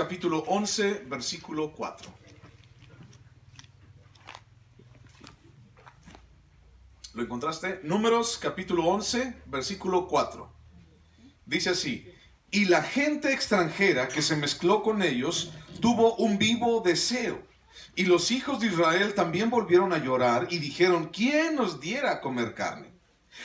capítulo 11, versículo 4. ¿Lo encontraste? Números capítulo 11, versículo 4. Dice así: y la gente extranjera que se mezcló con ellos tuvo un vivo deseo. Y los hijos de Israel también volvieron a llorar y dijeron: ¿quién nos diera a comer carne?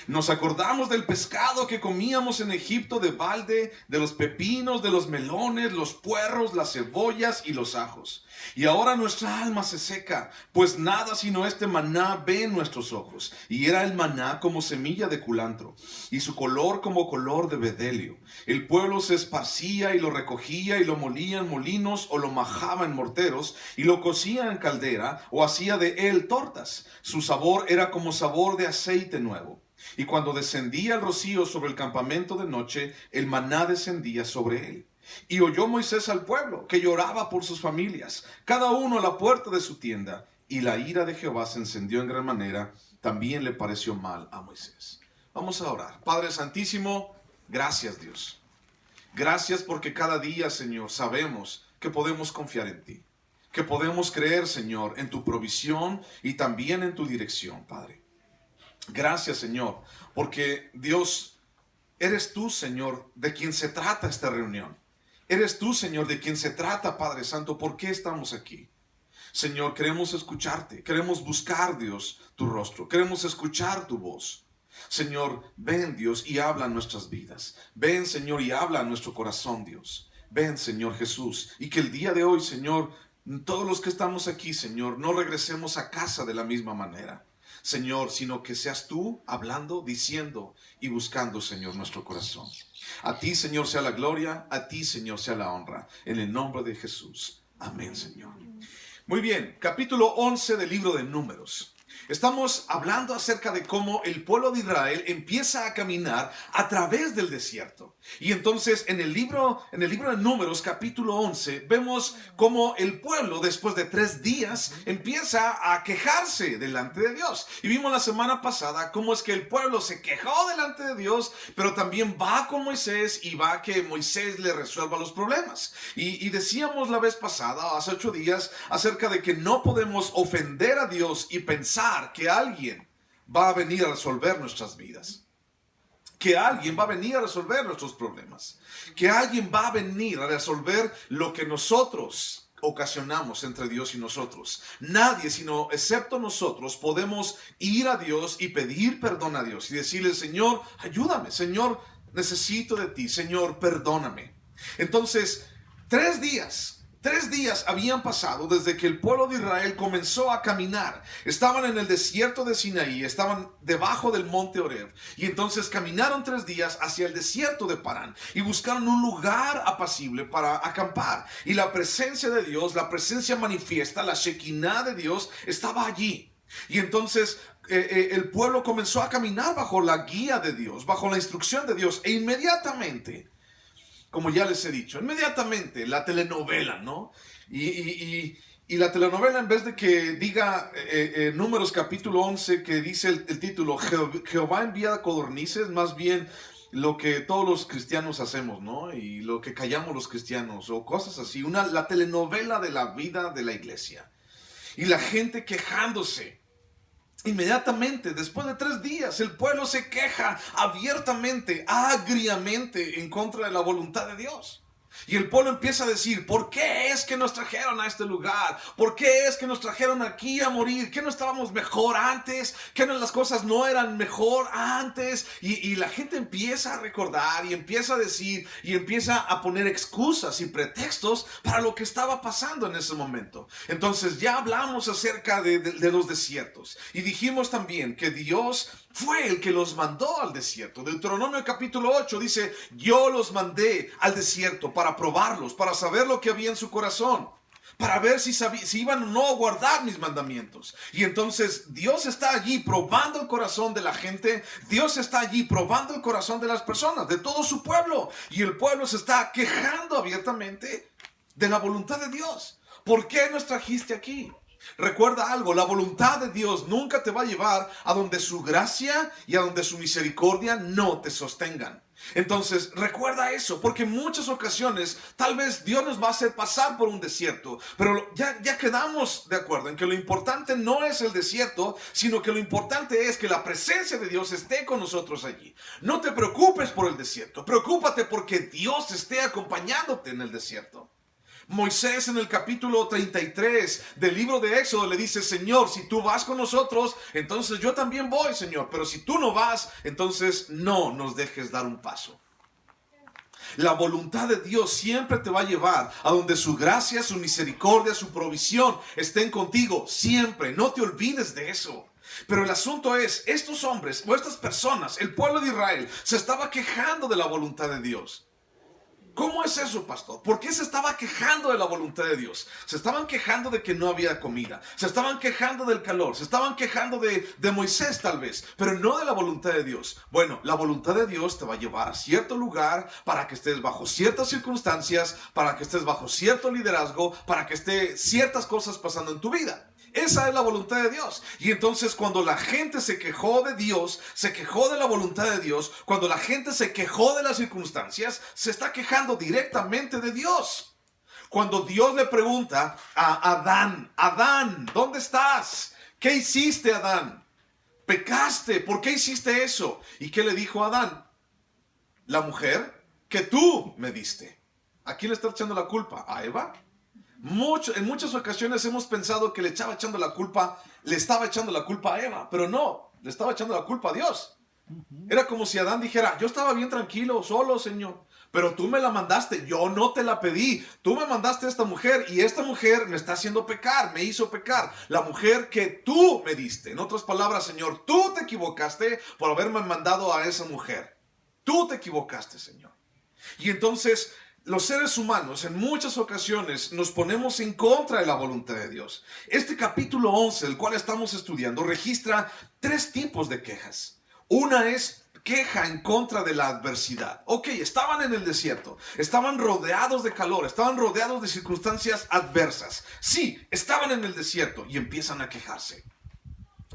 Nos acordamos del pescado que comíamos en Egipto de balde, de los pepinos, de los melones, los puerros, las cebollas y los ajos. Y ahora nuestra alma se seca, pues nada sino este maná ve en nuestros ojos. Y era el maná como semilla de culantro, y su color como color de bedelio. El pueblo se esparcía y lo recogía y lo molía en molinos o lo majaba en morteros y lo cocía en caldera o hacía de él tortas. Su sabor era como sabor de aceite nuevo. Y cuando descendía el rocío sobre el campamento de noche, el maná descendía sobre él. Y oyó Moisés al pueblo, que lloraba por sus familias, cada uno a la puerta de su tienda. Y la ira de Jehová se encendió en gran manera, también le pareció mal a Moisés. Vamos a orar. Padre Santísimo, gracias Dios. Gracias porque cada día, Señor, sabemos que podemos confiar en ti. Que podemos creer, Señor, en tu provisión y también en tu dirección, Padre. Gracias, Señor, porque Dios, eres tú, Señor, de quien se trata esta reunión. Eres tú, Señor, de quien se trata, Padre Santo. ¿Por qué estamos aquí? Señor, queremos escucharte, queremos buscar, Dios, tu rostro, queremos escuchar tu voz. Señor, ven, Dios, y habla en nuestras vidas. Ven, Señor, y habla en nuestro corazón, Dios. Ven, Señor Jesús, y que el día de hoy, Señor, todos los que estamos aquí, Señor, no regresemos a casa de la misma manera, Señor, sino que seas tú hablando, diciendo y buscando, Señor, nuestro corazón. A ti, Señor, sea la gloria, a ti, Señor, sea la honra, en el nombre de Jesús. Amén, Señor. Muy bien, capítulo 11 del libro de Números. Estamos hablando acerca de cómo el pueblo de Israel empieza a caminar a través del desierto. Y entonces en el libro de Números, capítulo 11, vemos cómo el pueblo después de 3 días empieza a quejarse delante de Dios. Y vimos la semana pasada cómo es que el pueblo se quejó delante de Dios, pero también va con Moisés y va a que Moisés le resuelva los problemas. Y decíamos la vez pasada, hace 8 días, acerca de que no podemos ofender a Dios y pensar que alguien va a venir a resolver nuestras vidas, que alguien va a venir a resolver nuestros problemas, que alguien va a venir a resolver lo que nosotros ocasionamos entre Dios y nosotros. Nadie, sino excepto nosotros, podemos ir a Dios y pedir perdón a Dios y decirle: Señor, ayúdame, Señor, necesito de ti, Señor, perdóname. Entonces, 3 días habían pasado desde que el pueblo de Israel comenzó a caminar. Estaban en el desierto de Sinaí, estaban debajo del monte Horeb. Y entonces caminaron 3 días hacia el desierto de Parán y buscaron un lugar apacible para acampar. Y la presencia de Dios, la presencia manifiesta, la Shekinah de Dios estaba allí. Y entonces el pueblo comenzó a caminar bajo la guía de Dios, bajo la instrucción de Dios. E inmediatamente, como ya les he dicho, inmediatamente la telenovela, ¿no? Y la telenovela, en vez de que diga Números capítulo 11, que dice el título, Jehová envía codornices, más bien lo que todos los cristianos hacemos, ¿no? Y lo que callamos los cristianos, o cosas así. La telenovela de la vida de la iglesia. Y la gente quejándose. Inmediatamente, después de 3 días, el pueblo se queja abiertamente, agriamente, en contra de la voluntad de Dios. Y el pueblo empieza a decir: ¿por qué es que nos trajeron a este lugar? ¿Por qué es que nos trajeron aquí a morir? ¿Que no estábamos mejor antes? ¿Que las cosas no eran mejor antes? Y la gente empieza a recordar y empieza a decir y empieza a poner excusas y pretextos para lo que estaba pasando en ese momento. Entonces ya hablamos acerca de los desiertos y dijimos también que Dios fue el que los mandó al desierto. Deuteronomio capítulo 8 dice: yo los mandé al desierto para probarlos, para saber lo que había en su corazón, para ver si iban o no a guardar mis mandamientos. Y entonces Dios está allí probando el corazón de la gente. Dios está allí probando el corazón de las personas, de todo su pueblo. Y el pueblo se está quejando abiertamente de la voluntad de Dios. ¿Por qué nos trajiste aquí? Recuerda algo: la voluntad de Dios nunca te va a llevar a donde su gracia y a donde su misericordia no te sostengan. Entonces, recuerda eso, porque en muchas ocasiones tal vez Dios nos va a hacer pasar por un desierto, pero ya quedamos de acuerdo en que lo importante no es el desierto, sino que lo importante es que la presencia de Dios esté con nosotros allí. No te preocupes por el desierto, preocúpate porque Dios esté acompañándote en el desierto. Moisés en el capítulo 33 del libro de Éxodo le dice: Señor, si tú vas con nosotros, entonces yo también voy, Señor. Pero si tú no vas, entonces no nos dejes dar un paso. La voluntad de Dios siempre te va a llevar a donde su gracia, su misericordia, su provisión estén contigo. Siempre, no te olvides de eso. Pero el asunto es, estos hombres o estas personas, el pueblo de Israel, se estaba quejando de la voluntad de Dios. ¿Cómo es eso, pastor? ¿Por qué se estaba quejando de la voluntad de Dios? Se estaban quejando de que no había comida. Se estaban quejando del calor. Se estaban quejando de Moisés tal vez. Pero no de la voluntad de Dios. Bueno, la voluntad de Dios te va a llevar a cierto lugar para que estés bajo ciertas circunstancias, para que estés bajo cierto liderazgo, para que esté ciertas cosas pasando en tu vida. Esa es la voluntad de Dios. Y entonces cuando la gente se quejó de Dios, se quejó de la voluntad de Dios, cuando la gente se quejó de las circunstancias, se está quejando directamente de Dios. Cuando Dios le pregunta a Adán: Adán, ¿dónde estás? ¿Qué hiciste, Adán? Pecaste, ¿por qué hiciste eso? ¿Y qué le dijo Adán? La mujer que tú me diste. ¿A quién le está echando la culpa? ¿A Eva? En muchas ocasiones hemos pensado que le estaba echando la culpa a Eva, pero no, le estaba echando la culpa a Dios. Era como si Adán dijera: yo estaba bien tranquilo, solo, Señor, pero tú me la mandaste, yo no te la pedí, tú me mandaste a esta mujer y esta mujer me está haciendo pecar, me hizo pecar, la mujer que tú me diste. En otras palabras, Señor, tú te equivocaste por haberme mandado a esa mujer, tú te equivocaste, Señor. Y entonces los seres humanos en muchas ocasiones nos ponemos en contra de la voluntad de Dios. Este capítulo 11, el cual estamos estudiando, registra 3 tipos de quejas. Una es queja en contra de la adversidad. Ok, estaban en el desierto, estaban rodeados de calor, estaban rodeados de circunstancias adversas. Sí, estaban en el desierto y empiezan a quejarse.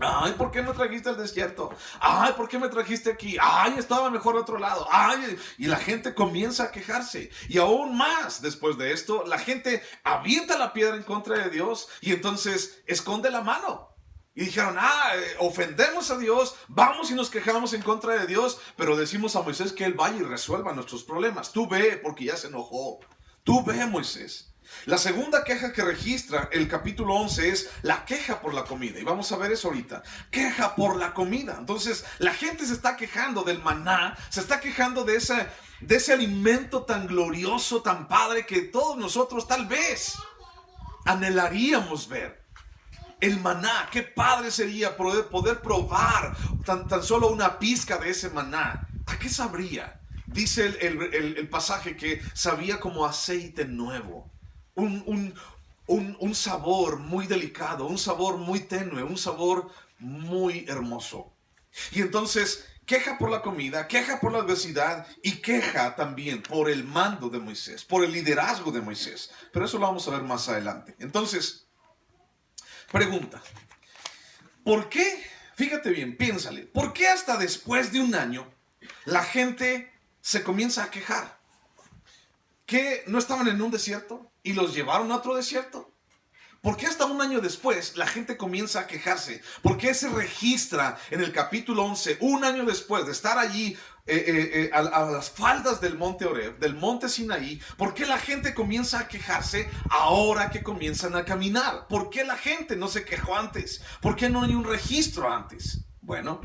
Ay, ¿por qué me trajiste al desierto? Ay, ¿por qué me trajiste aquí? Ay, estaba mejor otro lado. Ay, y la gente comienza a quejarse. Y aún más después de esto, la gente avienta la piedra en contra de Dios y entonces esconde la mano. Y dijeron: ofendemos a Dios, vamos y nos quejamos en contra de Dios, pero decimos a Moisés que él vaya y resuelva nuestros problemas. Tú ve, porque ya se enojó. Tú ve, Moisés. La segunda queja que registra el capítulo 11 es la queja por la comida. Y vamos a ver eso ahorita. Queja por la comida. Entonces, la gente se está quejando del maná, se está quejando de ese alimento tan glorioso, tan padre, que todos nosotros tal vez anhelaríamos ver. El maná, qué padre sería poder probar tan solo una pizca de ese maná. ¿A qué sabría? Dice el pasaje que sabía como aceite nuevo. Un sabor muy delicado, un sabor muy tenue, un sabor muy hermoso. Y entonces queja por la comida, queja por la adversidad y queja también por el mando de Moisés, por el liderazgo de Moisés. Pero eso lo vamos a ver más adelante. Entonces, pregunta: ¿por qué? Fíjate bien, piénsale. ¿Por qué hasta después de un año la gente se comienza a quejar? ¿Que no estaban en un desierto y los llevaron a otro desierto? ¿Por qué hasta un año después la gente comienza a quejarse? ¿Por qué se registra en el capítulo 11, un año después de estar allí a las faldas del monte Horeb, del monte Sinaí? ¿Por qué la gente comienza a quejarse ahora que comienzan a caminar? ¿Por qué la gente no se quejó antes? ¿Por qué no hay un registro antes? Bueno,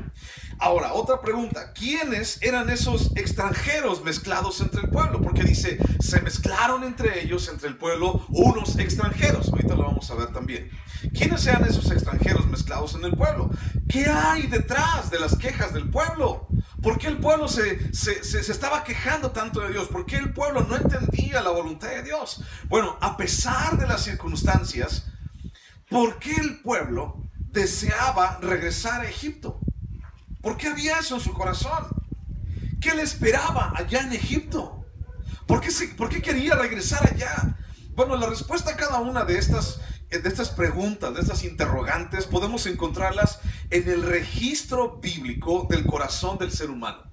ahora otra pregunta: ¿quiénes eran esos extranjeros mezclados entre el pueblo? Porque dice, se mezclaron entre ellos, entre el pueblo, unos extranjeros. Ahorita lo vamos a ver también. ¿Quiénes eran esos extranjeros mezclados en el pueblo? ¿Qué hay detrás de las quejas del pueblo? ¿Por qué el pueblo se estaba quejando tanto de Dios? ¿Por qué el pueblo no entendía la voluntad de Dios? Bueno, a pesar de las circunstancias, ¿por qué el pueblo deseaba regresar a Egipto? ¿Por qué había eso en su corazón? ¿Qué le esperaba allá en Egipto? ¿Por qué quería regresar allá? Bueno, la respuesta a cada una de estas preguntas, de estas interrogantes, podemos encontrarlas en el registro bíblico del corazón del ser humano.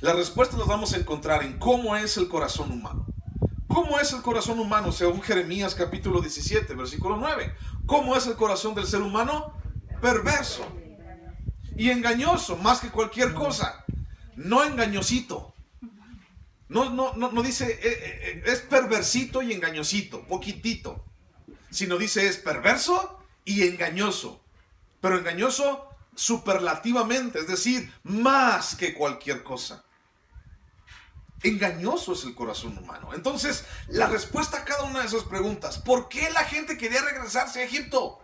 Las respuestas las vamos a encontrar en cómo es el corazón humano. ¿Cómo es el corazón humano? Según Jeremías capítulo 17, versículo 9. ¿Cómo es el corazón del ser humano? Perverso y engañoso, más que cualquier cosa. No engañosito. No dice es perversito y engañosito, poquitito. Sino dice es perverso y engañoso. Pero engañoso superlativamente, es decir, más que cualquier cosa. Engañoso es el corazón humano. Entonces, la respuesta a cada una de esas preguntas, ¿por qué la gente quería regresarse a Egipto?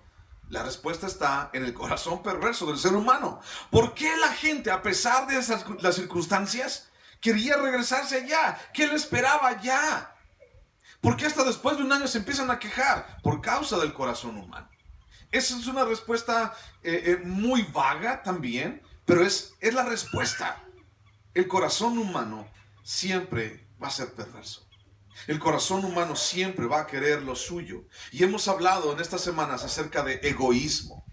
La respuesta está en el corazón perverso del ser humano. ¿Por qué la gente, a pesar de las circunstancias, quería regresarse allá? ¿Qué le esperaba allá? ¿Por qué hasta después de un año se empiezan a quejar? Por causa del corazón humano. Esa es una respuesta muy vaga también, pero es la respuesta. El corazón humano siempre va a ser perverso. El corazón humano siempre va a querer lo suyo. Y hemos hablado en estas semanas acerca de egoísmo.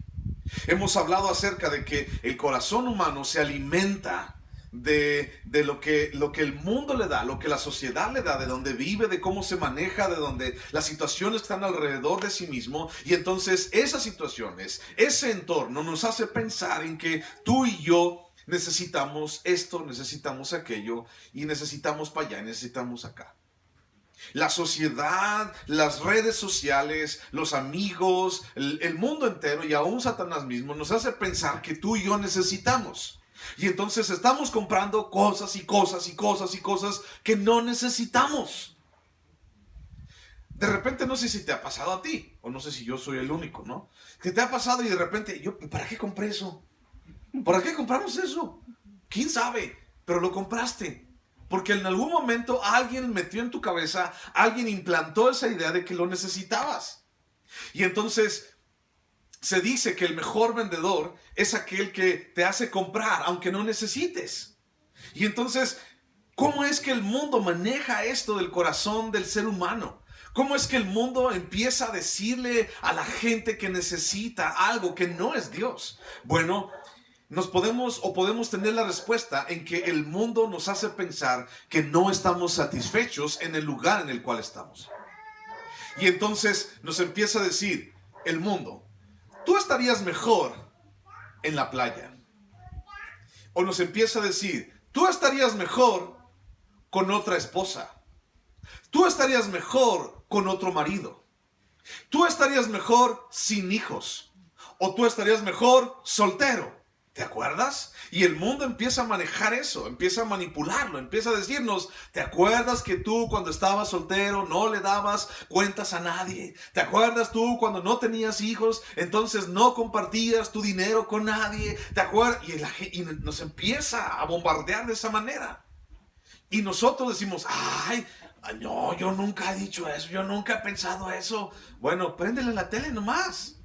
Hemos hablado acerca de que el corazón humano se alimenta de lo que el mundo le da, lo que la sociedad le da, de donde vive, de cómo se maneja, de donde las situaciones están alrededor de sí mismo. Y entonces esas situaciones, ese entorno nos hace pensar en que tú y yo necesitamos esto, necesitamos aquello, y necesitamos para allá, y necesitamos acá. La sociedad, las redes sociales, los amigos, el mundo entero y aún Satanás mismo nos hace pensar que tú y yo necesitamos. Y entonces estamos comprando cosas y cosas y cosas y cosas que no necesitamos. De repente, no sé si te ha pasado a ti, o no sé si yo soy el único, ¿no? Que te ha pasado y de repente, ¿para qué compré eso? ¿Para qué compramos eso? ¿Quién sabe? Pero lo compraste. Porque en algún momento alguien metió en tu cabeza, alguien implantó esa idea de que lo necesitabas. Y entonces se dice que el mejor vendedor es aquel que te hace comprar, aunque no necesites. Y entonces, ¿cómo es que el mundo maneja esto del corazón del ser humano? ¿Cómo es que el mundo empieza a decirle a la gente que necesita algo que no es Dios? Bueno, podemos tener la respuesta en que el mundo nos hace pensar que no estamos satisfechos en el lugar en el cual estamos. Y entonces nos empieza a decir el mundo, tú estarías mejor en la playa. O nos empieza a decir, tú estarías mejor con otra esposa. Tú estarías mejor con otro marido. Tú estarías mejor sin hijos. O tú estarías mejor soltero. ¿Te acuerdas? Y el mundo empieza a manejar eso, empieza a manipularlo, empieza a decirnos, ¿te acuerdas que tú cuando estabas soltero no le dabas cuentas a nadie? ¿Te acuerdas tú cuando no tenías hijos, entonces no compartías tu dinero con nadie? ¿Te acuerdas? Y nos empieza a bombardear de esa manera. Y nosotros decimos, ay, no, yo nunca he dicho eso, yo nunca he pensado eso. Bueno, préndele la tele nomás.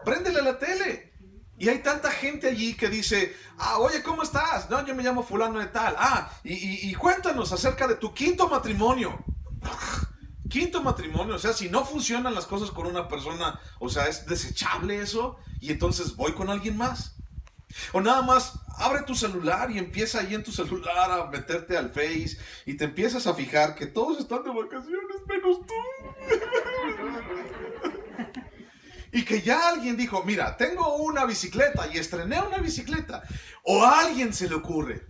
Préndele la tele. Y hay tanta gente allí que dice, oye, ¿cómo estás? No, yo me llamo fulano de tal. Y cuéntanos acerca de tu quinto matrimonio. Quinto matrimonio, o sea, si no funcionan las cosas con una persona, o sea, es desechable eso, y entonces voy con alguien más. O nada más, abre tu celular y empieza ahí en tu celular a meterte al Face y te empiezas a fijar que todos están de vacaciones menos tú. Y que ya alguien dijo, mira, tengo una bicicleta y estrené una bicicleta. O a alguien se le ocurre,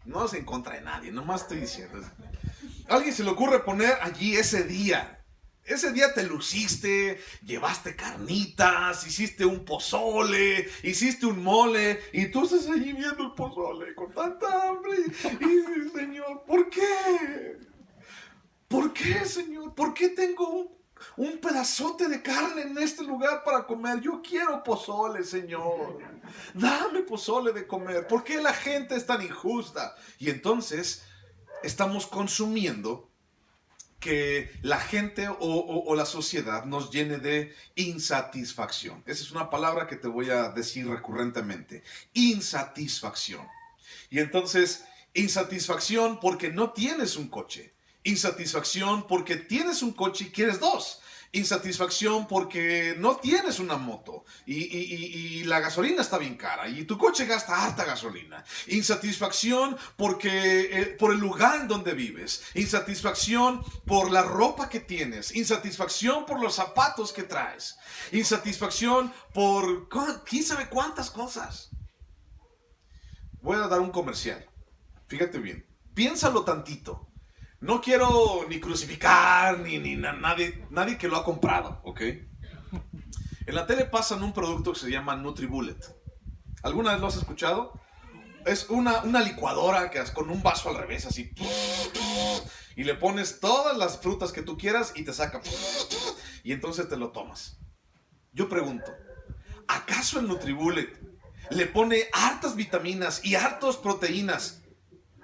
no es en contra de nadie, nomás estoy diciendo. A alguien se le ocurre poner allí ese día. Ese día te luciste, llevaste carnitas, hiciste un pozole, hiciste un mole. Y tú estás allí viendo el pozole con tanta hambre. Y dices, Señor, ¿por qué? ¿Por qué, Señor? ¿Por qué tengo un pedazote de carne en este lugar para comer? Yo quiero pozole, Señor. Dame pozole de comer. ¿Por qué la gente es tan injusta? Y entonces estamos consumiendo que la gente o la sociedad nos llene de insatisfacción. Esa es una palabra que te voy a decir recurrentemente. Insatisfacción. Y entonces, insatisfacción porque no tienes un coche. Insatisfacción porque tienes un coche y quieres dos. Insatisfacción porque no tienes una moto y la gasolina está bien cara y tu coche gasta harta gasolina. Insatisfacción porque por el lugar en donde vives. Insatisfacción por la ropa que tienes. Insatisfacción por los zapatos que traes. Insatisfacción por quién sabe cuántas cosas. Voy a dar un comercial. Fíjate bien. Piénsalo tantito. No quiero ni crucificar ni nadie que lo ha comprado, ¿ok? En la tele pasan un producto que se llama NutriBullet. ¿Alguna vez lo has escuchado? Es una licuadora que con un vaso al revés, así. Y le pones todas las frutas que tú quieras y te saca. Y entonces te lo tomas. Yo pregunto, ¿acaso el NutriBullet le pone hartas vitaminas y hartas proteínas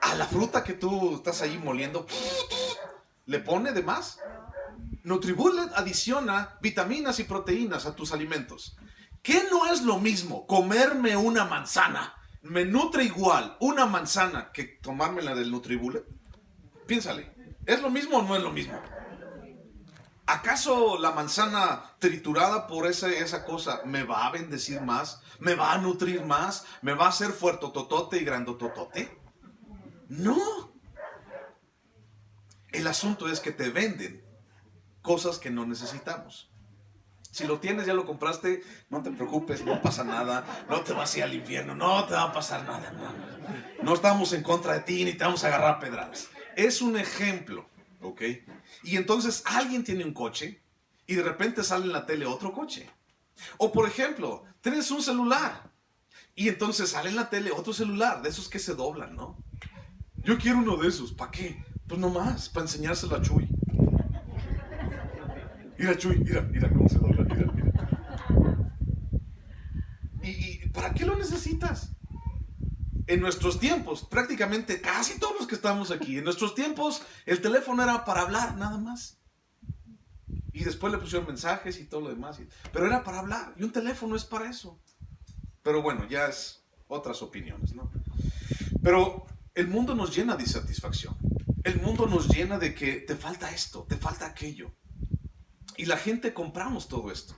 a la fruta que tú estás ahí moliendo? ¿Le pone de más? NutriBullet adiciona vitaminas y proteínas a tus alimentos. ¿Qué no es lo mismo comerme una manzana? ¿Me nutre igual una manzana que tomármela del NutriBullet? Piénsale, ¿es lo mismo o no es lo mismo? ¿Acaso la manzana triturada por esa cosa me va a bendecir más? ¿Me va a nutrir más? ¿Me va a hacer fuertototote y grandototote? No. El asunto es que te venden cosas que no necesitamos. Si lo tienes, ya lo compraste, no te preocupes, no pasa nada, no te vas a ir al infierno, no te va a pasar nada, no estamos en contra de ti ni te vamos a agarrar pedradas. Es un ejemplo, ¿ok? Y entonces alguien tiene un coche y de repente sale en la tele otro coche. O por ejemplo, tienes un celular y entonces sale en la tele otro celular, de esos que se doblan, ¿no? Yo quiero uno de esos, ¿para qué? Pues nomás, para enseñárselo a Chuy. Mira Chuy, mira cómo se dobla, mira. ¿Y para qué lo necesitas? En nuestros tiempos, prácticamente casi todos los que estamos aquí, en nuestros tiempos el teléfono era para hablar nada más. Y después le pusieron mensajes y todo lo demás. Pero era para hablar, y un teléfono es para eso. Pero bueno, ya es otras opiniones, ¿no? Pero el mundo nos llena de insatisfacción. El mundo nos llena de que te falta esto, te falta aquello. Y la gente compramos todo esto.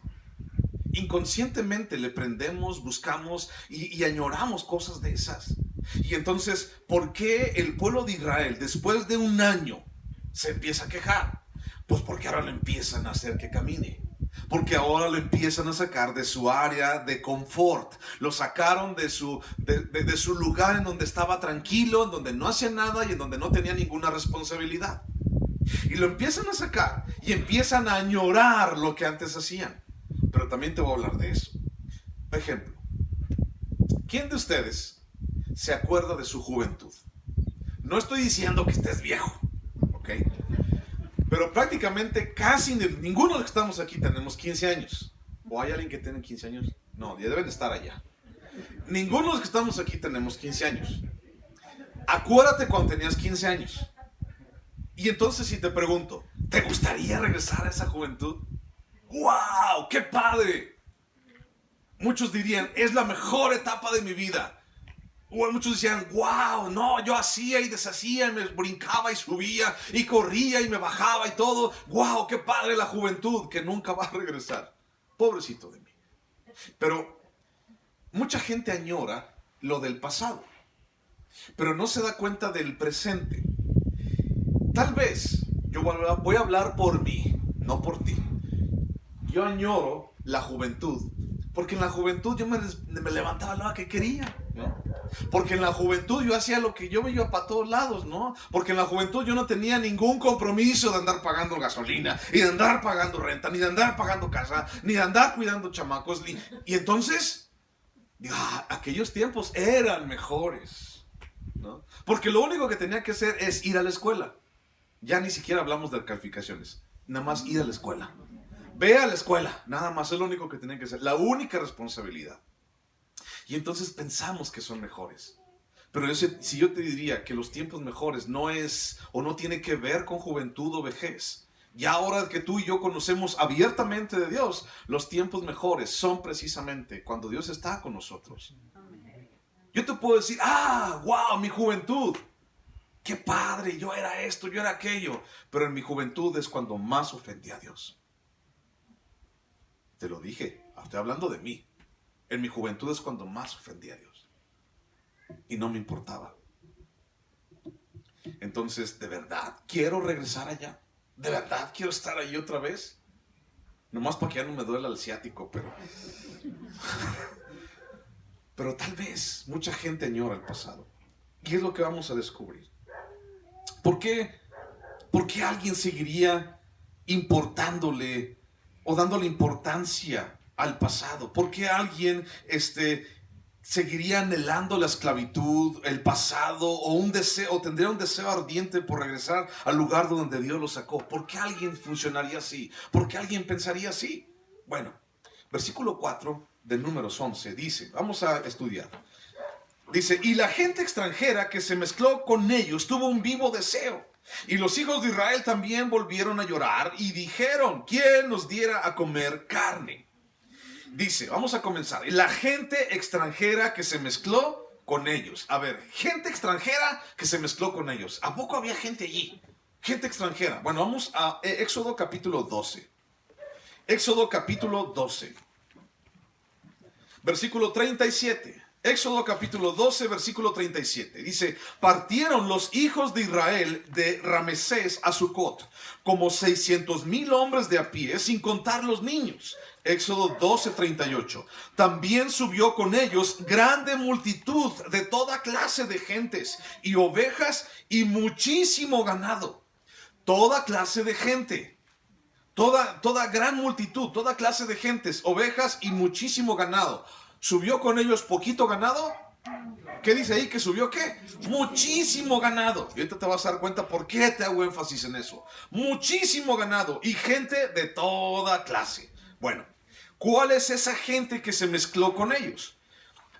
Inconscientemente le prendemos, buscamos y añoramos cosas de esas. Y entonces, ¿por qué el pueblo de Israel después de un año se empieza a quejar? Pues porque ahora lo empiezan a hacer que camine. Porque ahora lo empiezan a sacar de su área de confort. Lo sacaron de su lugar en donde estaba tranquilo, en donde no hacía nada y en donde no tenía ninguna responsabilidad. Y lo empiezan a sacar y empiezan a añorar lo que antes hacían. Pero también te voy a hablar de eso. Por ejemplo, ¿quién de ustedes se acuerda de su juventud? No estoy diciendo que estés viejo, ¿ok? Pero prácticamente casi ninguno de los que estamos aquí tenemos 15 años. ¿O hay alguien que tiene 15 años? No, ya deben estar allá. Ninguno de los que estamos aquí tenemos 15 años. Acuérdate cuando tenías 15 años. Y entonces si te pregunto, ¿te gustaría regresar a esa juventud? ¡Wow! ¡Qué padre! Muchos dirían, es la mejor etapa de mi vida. O muchos decían, wow, no, yo hacía y deshacía, me brincaba y subía y corría y me bajaba y todo. Wow, qué padre la juventud que nunca va a regresar. Pobrecito de mí. Pero mucha gente añora lo del pasado, pero no se da cuenta del presente. Tal vez, yo voy a hablar por mí, no por ti. Yo añoro la juventud, porque en la juventud yo me levantaba a la hora que quería, ¿no? Porque en la juventud yo hacía lo que yo me iba para todos lados, ¿no? Porque en la juventud yo no tenía ningún compromiso de andar pagando gasolina, ni de andar pagando renta, ni de andar pagando casa, ni de andar cuidando chamacos. Y entonces, aquellos tiempos eran mejores, ¿no? Porque lo único que tenía que hacer es ir a la escuela. Ya ni siquiera hablamos de calificaciones, nada más ir a la escuela. Ve a la escuela, nada más, es lo único que tenía que hacer, la única responsabilidad. Y entonces pensamos que son mejores. Pero si yo te diría que los tiempos mejores no es o no tiene que ver con juventud o vejez, ya ahora que tú y yo conocemos abiertamente de Dios, los tiempos mejores son precisamente cuando Dios está con nosotros. Yo te puedo decir, wow, mi juventud. Qué padre, yo era esto, yo era aquello. Pero en mi juventud es cuando más ofendí a Dios. Te lo dije, estoy hablando de mí. En mi juventud es cuando más ofendí a Dios. Y no me importaba. Entonces, de verdad, quiero regresar allá. De verdad, quiero estar ahí otra vez. Nomás para que ya no me duela el ciático, pero tal vez mucha gente añora el pasado. Y es lo que vamos a descubrir. ¿Por qué alguien seguiría importándole o dándole importancia al pasado? ¿Por qué alguien seguiría anhelando la esclavitud, el pasado, o un deseo, o tendría un deseo ardiente por regresar al lugar donde Dios lo sacó? ¿Por qué alguien funcionaría así? ¿Por qué alguien pensaría así? Bueno, versículo 4 de Números 11 dice, vamos a estudiar. Dice, y la gente extranjera que se mezcló con ellos tuvo un vivo deseo. Y los hijos de Israel también volvieron a llorar y dijeron, ¿quién nos diera a comer carne? Dice, vamos a comenzar. La gente extranjera que se mezcló con ellos. A ver, gente extranjera que se mezcló con ellos. ¿A poco había gente allí? Gente extranjera. Bueno, vamos a Éxodo capítulo 12. Éxodo capítulo 12. Versículo 37. Éxodo capítulo 12, versículo 37. Dice, partieron los hijos de Israel de Ramesés a Sucot, como 600,000 hombres de a pie, sin contar los niños. Éxodo 12, 38. También subió con ellos grande multitud de toda clase de gentes y ovejas y muchísimo ganado. Toda clase de gente. Toda gran multitud, toda clase de gentes, ovejas y muchísimo ganado. ¿Subió con ellos poquito ganado? ¿Qué dice ahí? ¿Que subió qué? Muchísimo ganado. Y ahorita te vas a dar cuenta por qué te hago énfasis en eso. Muchísimo ganado y gente de toda clase. Bueno, ¿cuál es esa gente que se mezcló con ellos?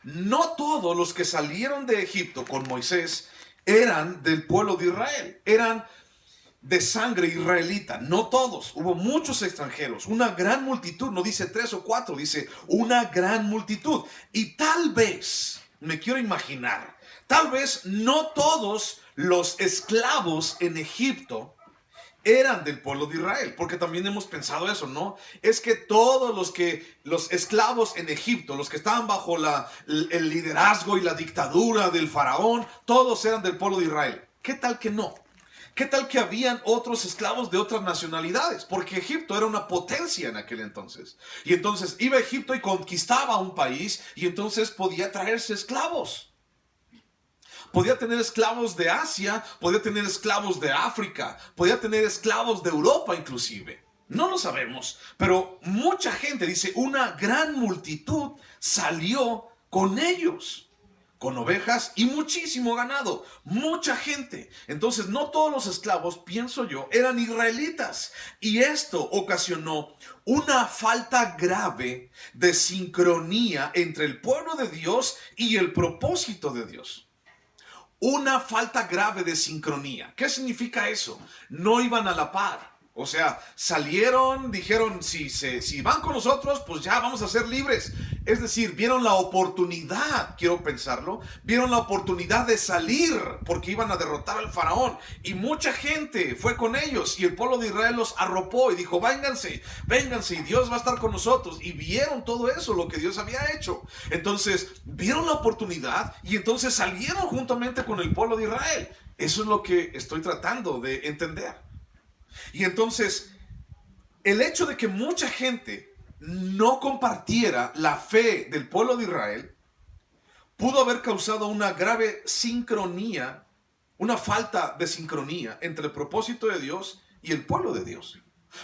No todos los que salieron de Egipto con Moisés eran del pueblo de Israel. Eran de sangre israelita, no todos, hubo muchos extranjeros, una gran multitud, no dice 3 o 4, dice una gran multitud. Y tal vez, me quiero imaginar, tal vez no todos los esclavos en Egipto eran del pueblo de Israel, porque también hemos pensado eso, ¿no? Es que todos los esclavos en Egipto, los que estaban bajo el liderazgo y la dictadura del faraón, todos eran del pueblo de Israel. ¿Qué tal que no? ¿Qué tal que habían otros esclavos de otras nacionalidades? Porque Egipto era una potencia en aquel entonces. Y entonces iba a Egipto y conquistaba un país y entonces podía traerse esclavos. Podía tener esclavos de Asia, podía tener esclavos de África, podía tener esclavos de Europa inclusive. No lo sabemos, pero mucha gente, dice, una gran multitud salió con ellos. Con ovejas y muchísimo ganado, mucha gente. Entonces no todos los esclavos, pienso yo, eran israelitas. Y esto ocasionó una falta grave de sincronía entre el pueblo de Dios y el propósito de Dios. Una falta grave de sincronía. ¿Qué significa eso? No iban a la par. O sea, salieron, dijeron, si van con nosotros, pues ya vamos a ser libres. Es decir, vieron la oportunidad, quiero pensarlo, vieron la oportunidad de salir porque iban a derrotar al faraón. Y mucha gente fue con ellos y el pueblo de Israel los arropó y dijo, vénganse, vénganse y Dios va a estar con nosotros. Y vieron todo eso, lo que Dios había hecho. Entonces, vieron la oportunidad y entonces salieron juntamente con el pueblo de Israel. Eso es lo que estoy tratando de entender. Y entonces, el hecho de que mucha gente no compartiera la fe del pueblo de Israel pudo haber causado una grave sincronía, una falta de sincronía entre el propósito de Dios y el pueblo de Dios.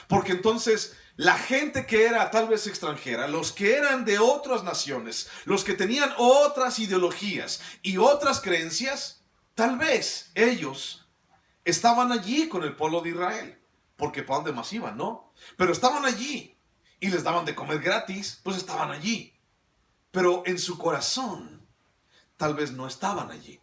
Porque entonces la gente que era tal vez extranjera, los que eran de otras naciones, los que tenían otras ideologías y otras creencias, tal vez ellos estaban allí con el pueblo de Israel. Porque para dónde más iban, ¿no? Pero estaban allí y les daban de comer gratis, pues estaban allí. Pero en su corazón tal vez no estaban allí.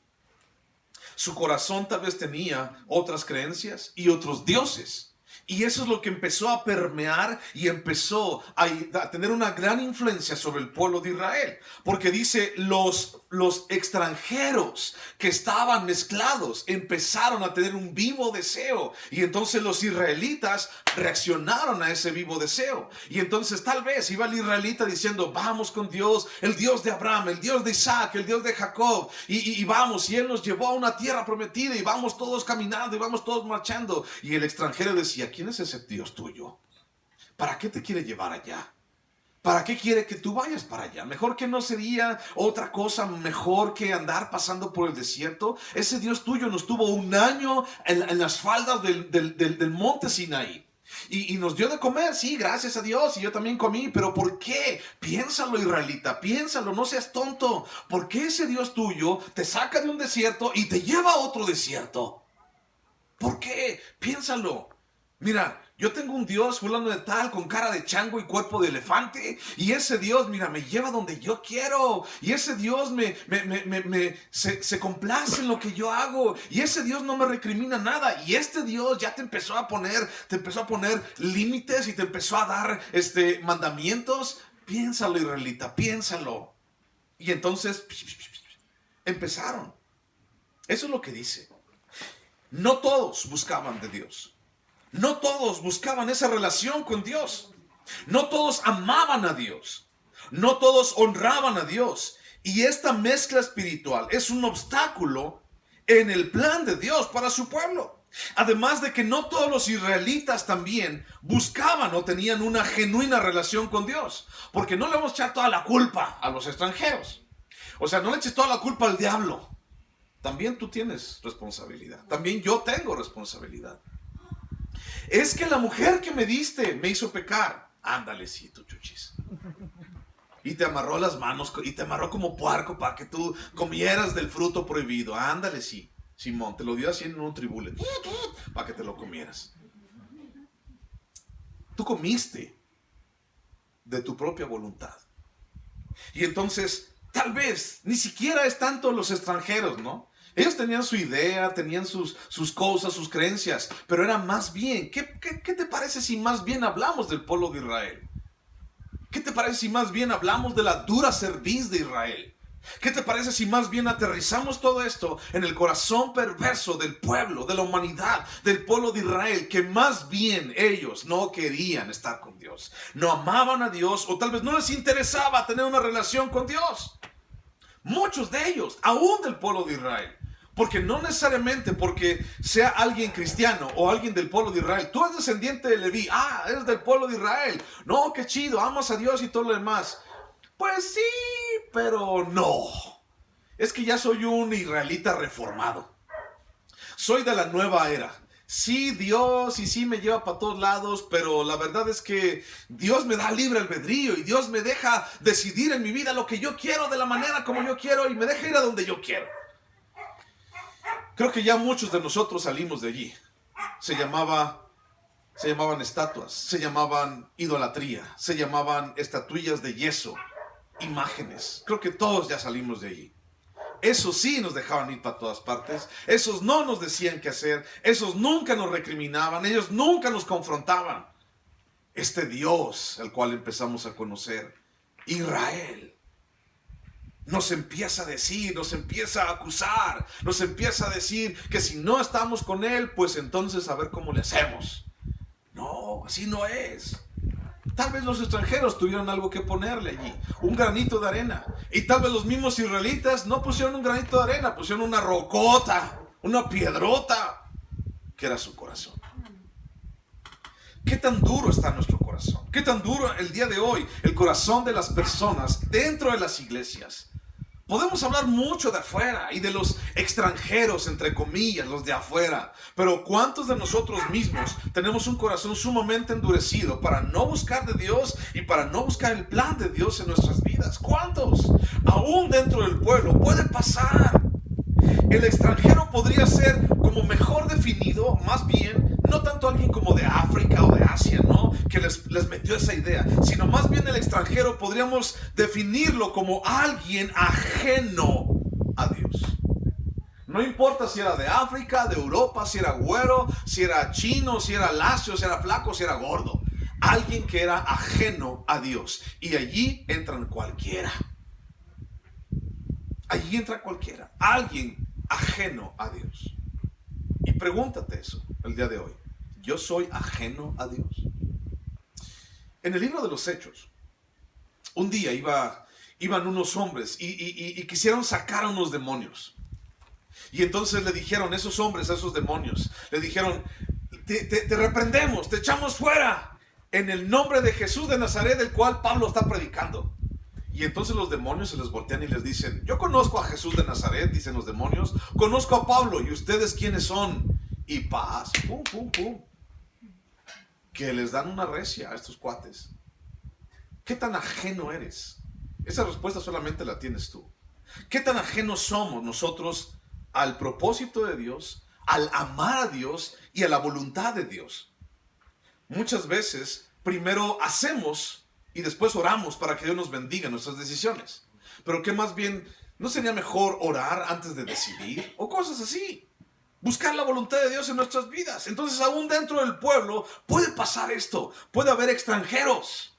Su corazón tal vez tenía otras creencias y otros dioses. Y eso es lo que empezó a permear y empezó a tener una gran influencia sobre el pueblo de Israel. Porque dice, los extranjeros que estaban mezclados empezaron a tener un vivo deseo. Y entonces los israelitas reaccionaron a ese vivo deseo. Y entonces tal vez iba el israelita diciendo, vamos con Dios, el Dios de Abraham, el Dios de Isaac, el Dios de Jacob. Y vamos, y Él nos llevó a una tierra prometida y vamos todos caminando y vamos todos marchando. Y el extranjero decía, ¿quién es ese Dios tuyo? ¿Para qué te quiere llevar allá? ¿Para qué quiere que tú vayas para allá? Mejor que no sería otra cosa mejor que andar pasando por el desierto. Ese Dios tuyo nos tuvo un año en las faldas del monte Sinaí. Y nos dio de comer, sí, gracias a Dios, y yo también comí, pero ¿por qué? Piénsalo, israelita, piénsalo, no seas tonto. ¿Por qué ese Dios tuyo te saca de un desierto y te lleva a otro desierto? ¿Por qué? Piénsalo. Mira, yo tengo un Dios fulano de tal, con cara de chango y cuerpo de elefante, y ese Dios, mira, me lleva donde yo quiero, y ese Dios se complace en lo que yo hago, y ese Dios no me recrimina nada, y este Dios ya te empezó a poner límites y te empezó a dar mandamientos. Piénsalo, israelita, piénsalo. Y entonces empezaron. Eso es lo que dice. No todos buscaban de Dios. No todos buscaban esa relación con Dios. No todos amaban a Dios. No todos honraban a Dios. Y esta mezcla espiritual es un obstáculo en el plan de Dios para su pueblo. Además de que no todos los israelitas también buscaban o tenían una genuina relación con Dios. Porque no le vamos a echar toda la culpa a los extranjeros. O sea, no le eches toda la culpa al diablo. También tú tienes responsabilidad. También yo tengo responsabilidad. Es que la mujer que me diste me hizo pecar. Ándale, sí, tú chuchis. Y te amarró las manos y te amarró como puerco para que tú comieras del fruto prohibido. Ándale, sí, Simón, te lo dio así en un tribule para que te lo comieras. Tú comiste de tu propia voluntad. Y entonces, tal vez, ni siquiera es tanto los extranjeros, ¿no? Ellos tenían su idea, tenían sus cosas, sus creencias, pero era más bien, ¿qué te parece si más bien hablamos del pueblo de Israel? ¿Qué te parece si más bien hablamos de la dura cerviz de Israel? ¿Qué te parece si más bien aterrizamos todo esto en el corazón perverso del pueblo, de la humanidad, del pueblo de Israel, que más bien ellos no querían estar con Dios, no amaban a Dios o tal vez no les interesaba tener una relación con Dios? Muchos de ellos, aún del pueblo de Israel. Porque no necesariamente porque sea alguien cristiano o alguien del pueblo de Israel. Tú eres descendiente de Leví. Ah, eres del pueblo de Israel. No, qué chido, amas a Dios y todo lo demás. Pues sí, pero no. Es que ya soy un israelita reformado. Soy de la nueva era. Sí, Dios, y sí me lleva para todos lados, pero la verdad es que Dios me da libre albedrío y Dios me deja decidir en mi vida lo que yo quiero, de la manera como yo quiero, y me deja ir a donde yo quiero. Creo que ya muchos de nosotros salimos de allí. Se llamaban estatuas, se llamaban idolatría, se llamaban estatuillas de yeso, imágenes. Creo que todos ya salimos de allí. Esos sí nos dejaban ir para todas partes. Esos no nos decían qué hacer. Esos nunca nos recriminaban. Ellos nunca nos confrontaban. Este Dios, el cual empezamos a conocer, Israel, nos empieza a decir, nos empieza a acusar, nos empieza a decir que si no estamos con Él, pues entonces a ver cómo le hacemos. No, así no es. Tal vez los extranjeros tuvieron algo que ponerle allí, un granito de arena. Y tal vez los mismos israelitas no pusieron un granito de arena, pusieron una rocota, una piedrota, que era su corazón. ¿Qué tan duro está nuestro corazón? ¿Qué tan duro el día de hoy el corazón de las personas dentro de las iglesias? Podemos hablar mucho de afuera y de los extranjeros, entre comillas, los de afuera. Pero ¿cuántos de nosotros mismos tenemos un corazón sumamente endurecido para no buscar de Dios y para no buscar el plan de Dios en nuestras vidas? ¿Cuántos? Aún dentro del pueblo puede pasar. El extranjero podría ser como mejor definido, más bien, no tanto alguien como de África o de Asia, ¿no? Que les metió esa idea, sino más bien el extranjero podríamos definirlo como alguien ajeno a Dios. No No importa si era de África, de Europa, si era güero, si era chino, si era lacio, si era flaco, si era gordo. Alguien que era ajeno a Dios. Y allí entran cualquiera. Allí entra cualquiera. Alguien ajeno a Dios. Y pregúntate eso el día de hoy. ¿Yo soy ajeno a Dios? En el libro de los Hechos, un día iban unos hombres y quisieron sacar a unos demonios. Y entonces le dijeron esos hombres a esos demonios, le dijeron, te reprendemos, te echamos fuera en el nombre de Jesús de Nazaret, del cual Pablo está predicando. Y entonces los demonios se les voltean y les dicen, yo conozco a Jesús de Nazaret, dicen los demonios, conozco a Pablo, ¿y ustedes quiénes son? Y paz, pum, pum, pum, que les dan una recia a estos cuates. ¿Qué tan ajeno eres? Esa respuesta solamente la tienes tú. ¿Qué tan ajenos somos nosotros al propósito de Dios, al amar a Dios y a la voluntad de Dios? Muchas veces primero hacemos y después oramos para que Dios nos bendiga nuestras decisiones. Pero que más bien, ¿no sería mejor orar antes de decidir? O cosas así. Buscar la voluntad de Dios en nuestras vidas. Entonces, aún dentro del pueblo puede pasar esto. Puede haber extranjeros.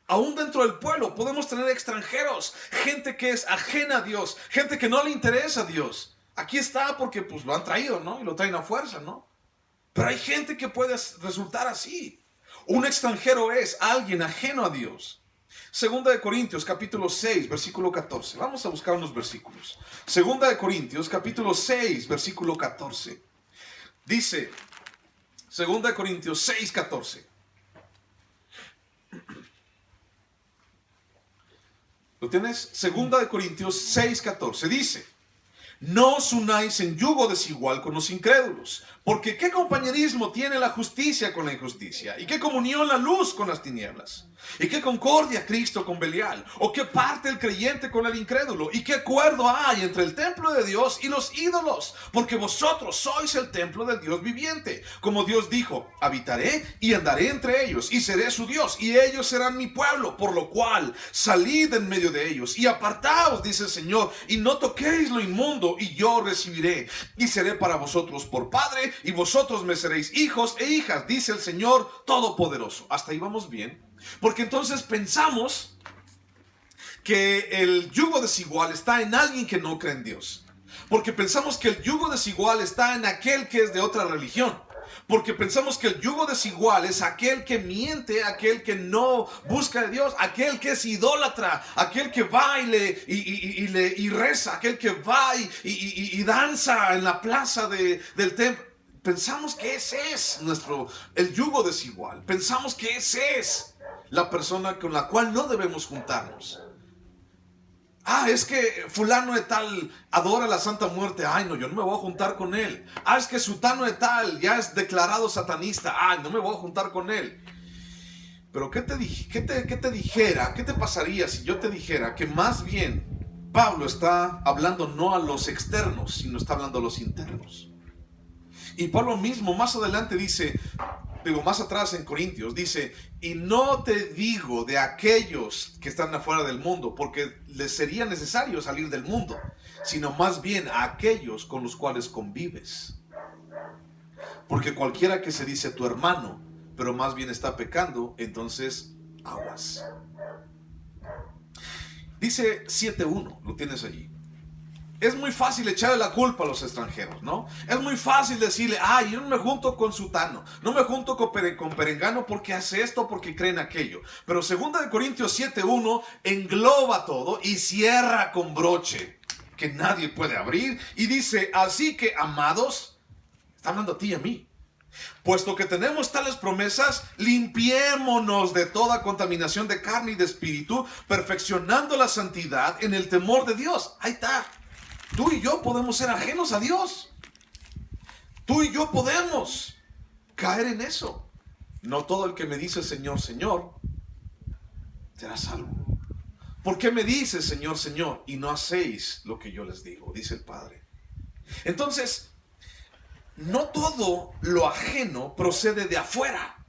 Aún dentro del pueblo podemos tener extranjeros. Gente que es ajena a Dios. Gente que no le interesa a Dios. Aquí está porque pues lo han traído, ¿no? Y lo traen a fuerza, ¿no? Pero hay gente que puede resultar así. Un extranjero es alguien ajeno a Dios. Segunda de Corintios, capítulo 6, versículo 14. Vamos a buscar unos versículos. Segunda de Corintios, capítulo 6, versículo 14. Dice, Segunda de Corintios 6, 14. ¿Lo tienes? Segunda de Corintios 6, 14. Dice, no os unáis en yugo desigual con los incrédulos, porque ¿qué compañerismo tiene la justicia con la injusticia? ¿Y qué comunión la luz con las tinieblas? ¿Y qué concordia Cristo con Belial? ¿O qué parte el creyente con el incrédulo? ¿Y qué acuerdo hay entre el templo de Dios y los ídolos? Porque vosotros sois el templo del Dios viviente. Como Dios dijo, habitaré y andaré entre ellos, y seré su Dios, y ellos serán mi pueblo. Por lo cual, salid en medio de ellos, y apartaos, dice el Señor, y no toquéis lo inmundo, y yo recibiré, y seré para vosotros por padre, y vosotros me seréis hijos e hijas, dice el Señor Todopoderoso. Hasta ahí vamos bien. Porque entonces pensamos que el yugo desigual está en alguien que no cree en Dios. Porque pensamos que el yugo desigual está en aquel que es de otra religión. Porque pensamos que el yugo desigual es aquel que miente, aquel que no busca a Dios, aquel que es idólatra, aquel que va y reza, aquel que va y danza en la plaza del templo. Pensamos que ese es el yugo desigual. Pensamos que ese es la persona con la cual no debemos juntarnos. Es que fulano de tal adora la Santa Muerte. Ay, no, yo no me voy a juntar con él. Es que sutano de tal ya es declarado satanista. Ay, no me voy a juntar con él. Pero ¿qué te dijera? ¿Qué te pasaría si yo te dijera que más bien Pablo está hablando no a los externos, sino está hablando a los internos? Y Pablo mismo más adelante dice, más atrás en Corintios, dice, y no te digo de aquellos que están afuera del mundo, porque les sería necesario salir del mundo, sino más bien a aquellos con los cuales convives. Porque cualquiera que se dice tu hermano, pero más bien está pecando, entonces aguas. Dice 7:1, lo tienes allí. Es muy fácil echarle la culpa a los extranjeros, ¿no? Es muy fácil decirle, yo no me junto con sutano, no me junto con perengano porque hace esto, porque cree en aquello. Pero 2 Corintios 7:1 engloba todo y cierra con broche que nadie puede abrir. Y dice, así que, amados, está hablando a ti y a mí, puesto que tenemos tales promesas, limpiémonos de toda contaminación de carne y de espíritu, perfeccionando la santidad en el temor de Dios. Ahí está. Tú y yo podemos ser ajenos a Dios. Tú y yo podemos caer en eso. No todo el que me dice Señor, Señor, será salvo. ¿Por qué me dice Señor, Señor y no hacéis lo que yo les digo? Dice el Padre. Entonces, no todo lo ajeno procede de afuera.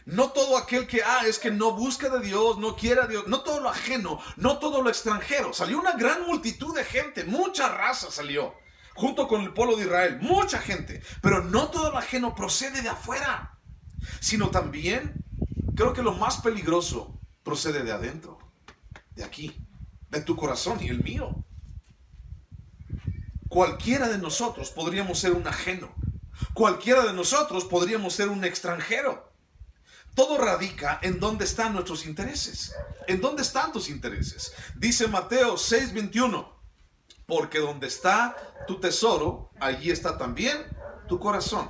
No todo aquel que, es que no busca de Dios, no quiere a Dios, no todo lo ajeno, no todo lo extranjero. Salió una gran multitud de gente, mucha raza salió, junto con el pueblo de Israel, mucha gente. Pero no todo lo ajeno procede de afuera, sino también, creo que lo más peligroso procede de adentro, de aquí, de tu corazón y el mío. Cualquiera de nosotros podríamos ser un ajeno. Cualquiera de nosotros podríamos ser un extranjero. Todo radica en dónde están nuestros intereses. ¿En dónde están tus intereses? Dice Mateo 6:21. Porque donde está tu tesoro, allí está también tu corazón.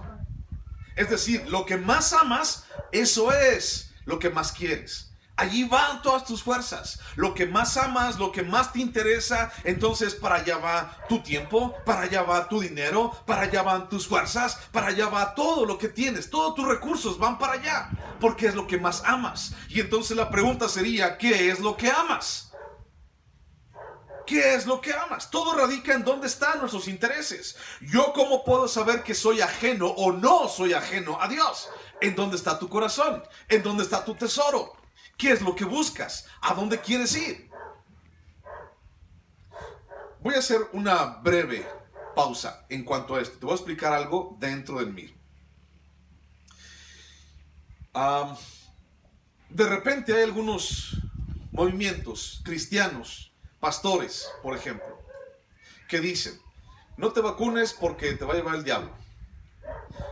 Es decir, lo que más amas, eso es lo que más quieres. Allí van todas tus fuerzas. Lo que más amas, lo que más te interesa, entonces para allá va tu tiempo, para allá va tu dinero, para allá van tus fuerzas, para allá va todo lo que tienes, todos tus recursos van para allá, porque es lo que más amas. Y entonces la pregunta sería, ¿qué es lo que amas? ¿Qué es lo que amas? Todo radica en dónde están nuestros intereses. ¿Yo cómo puedo saber que soy ajeno o no soy ajeno a Dios? ¿En dónde está tu corazón? ¿En dónde está tu tesoro? ¿Qué es lo que buscas? ¿A dónde quieres ir? Voy a hacer una breve pausa en cuanto a esto. Te voy a explicar algo dentro de mí. De repente hay algunos movimientos cristianos, pastores, por ejemplo, que dicen, no te vacunes porque te va a llevar el diablo.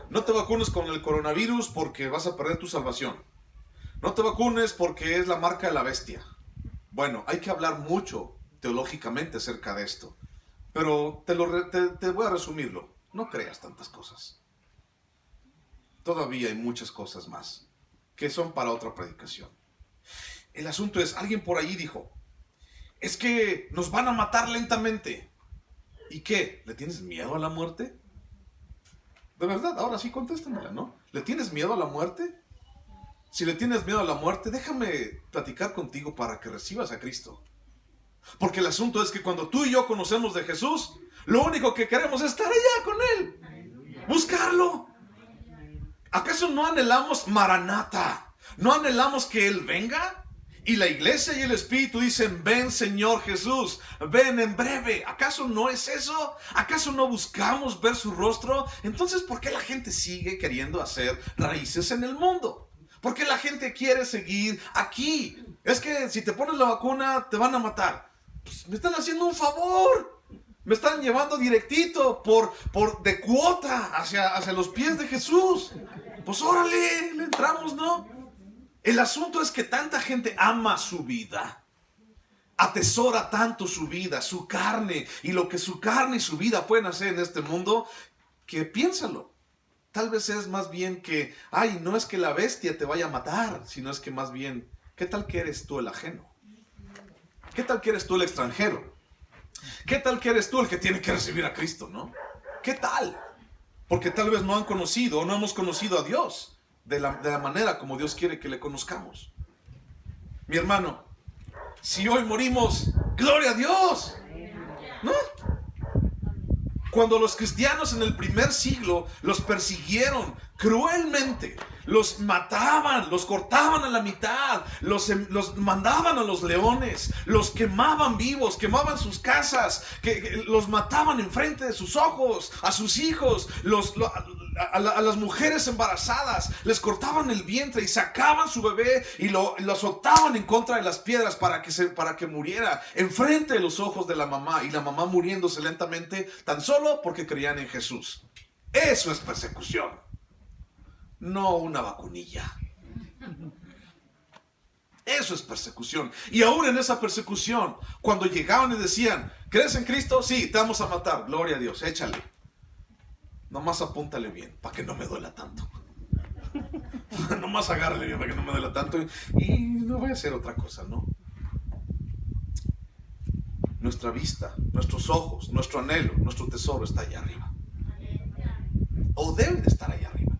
No te vacunes con el coronavirus porque vas a perder tu salvación. No te vacunes porque es la marca de la bestia. Bueno, hay que hablar mucho teológicamente acerca de esto. Pero te voy a resumirlo. No creas tantas cosas. Todavía hay muchas cosas más que son para otra predicación. El asunto es, alguien por allí dijo, es que nos van a matar lentamente. ¿Y qué? ¿Le tienes miedo a la muerte? De verdad, ahora sí contéstamela, ¿no? ¿Le tienes miedo a la muerte? Si le tienes miedo a la muerte, déjame platicar contigo para que recibas a Cristo. Porque el asunto es que cuando tú y yo conocemos de Jesús, lo único que queremos es estar allá con Él. Buscarlo. ¿Acaso no anhelamos Maranata? ¿No anhelamos que Él venga? Y la iglesia y el Espíritu dicen, ven Señor Jesús, ven en breve. ¿Acaso no es eso? ¿Acaso no buscamos ver su rostro? Entonces, ¿por qué la gente sigue queriendo hacer raíces en el mundo? ¿Por qué la gente quiere seguir aquí? Es que si te pones la vacuna te van a matar. Pues me están haciendo un favor. Me están llevando directito de cuota hacia los pies de Jesús. Pues órale, le entramos, ¿no? El asunto es que tanta gente ama su vida. Atesora tanto su vida, su carne y lo que su carne y su vida pueden hacer en este mundo, que piénsalo. Tal vez es más bien que, no es que la bestia te vaya a matar, sino es que más bien, ¿qué tal que eres tú el ajeno? ¿Qué tal que eres tú el extranjero? ¿Qué tal que eres tú el que tiene que recibir a Cristo, no? ¿Qué tal? Porque tal vez no han conocido o no hemos conocido a Dios de la manera como Dios quiere que le conozcamos. Mi hermano, si hoy morimos, ¡gloria a Dios! ¿No? Cuando los cristianos en el primer siglo los persiguieron cruelmente, los mataban, los cortaban a la mitad, los mandaban a los leones, los quemaban vivos, quemaban sus casas, los mataban enfrente de sus ojos, a sus hijos, a las mujeres embarazadas, les cortaban el vientre y sacaban su bebé y lo azotaban en contra de las piedras para que muriera enfrente de los ojos de la mamá, y la mamá muriéndose lentamente tan solo porque creían en Jesús. Eso es persecución, no una vacunilla. Eso es persecución. Y aún en esa persecución, cuando llegaban y decían, ¿crees en Cristo? Sí, te vamos a matar. Gloria a Dios, échale. Nomás apúntale bien, para que no me duela tanto. Nomás agárrale bien, para que no me duela tanto. Y no voy a hacer otra cosa, ¿no? Nuestra vista, nuestros ojos, nuestro anhelo, nuestro tesoro está allá arriba. O debe de estar allá arriba.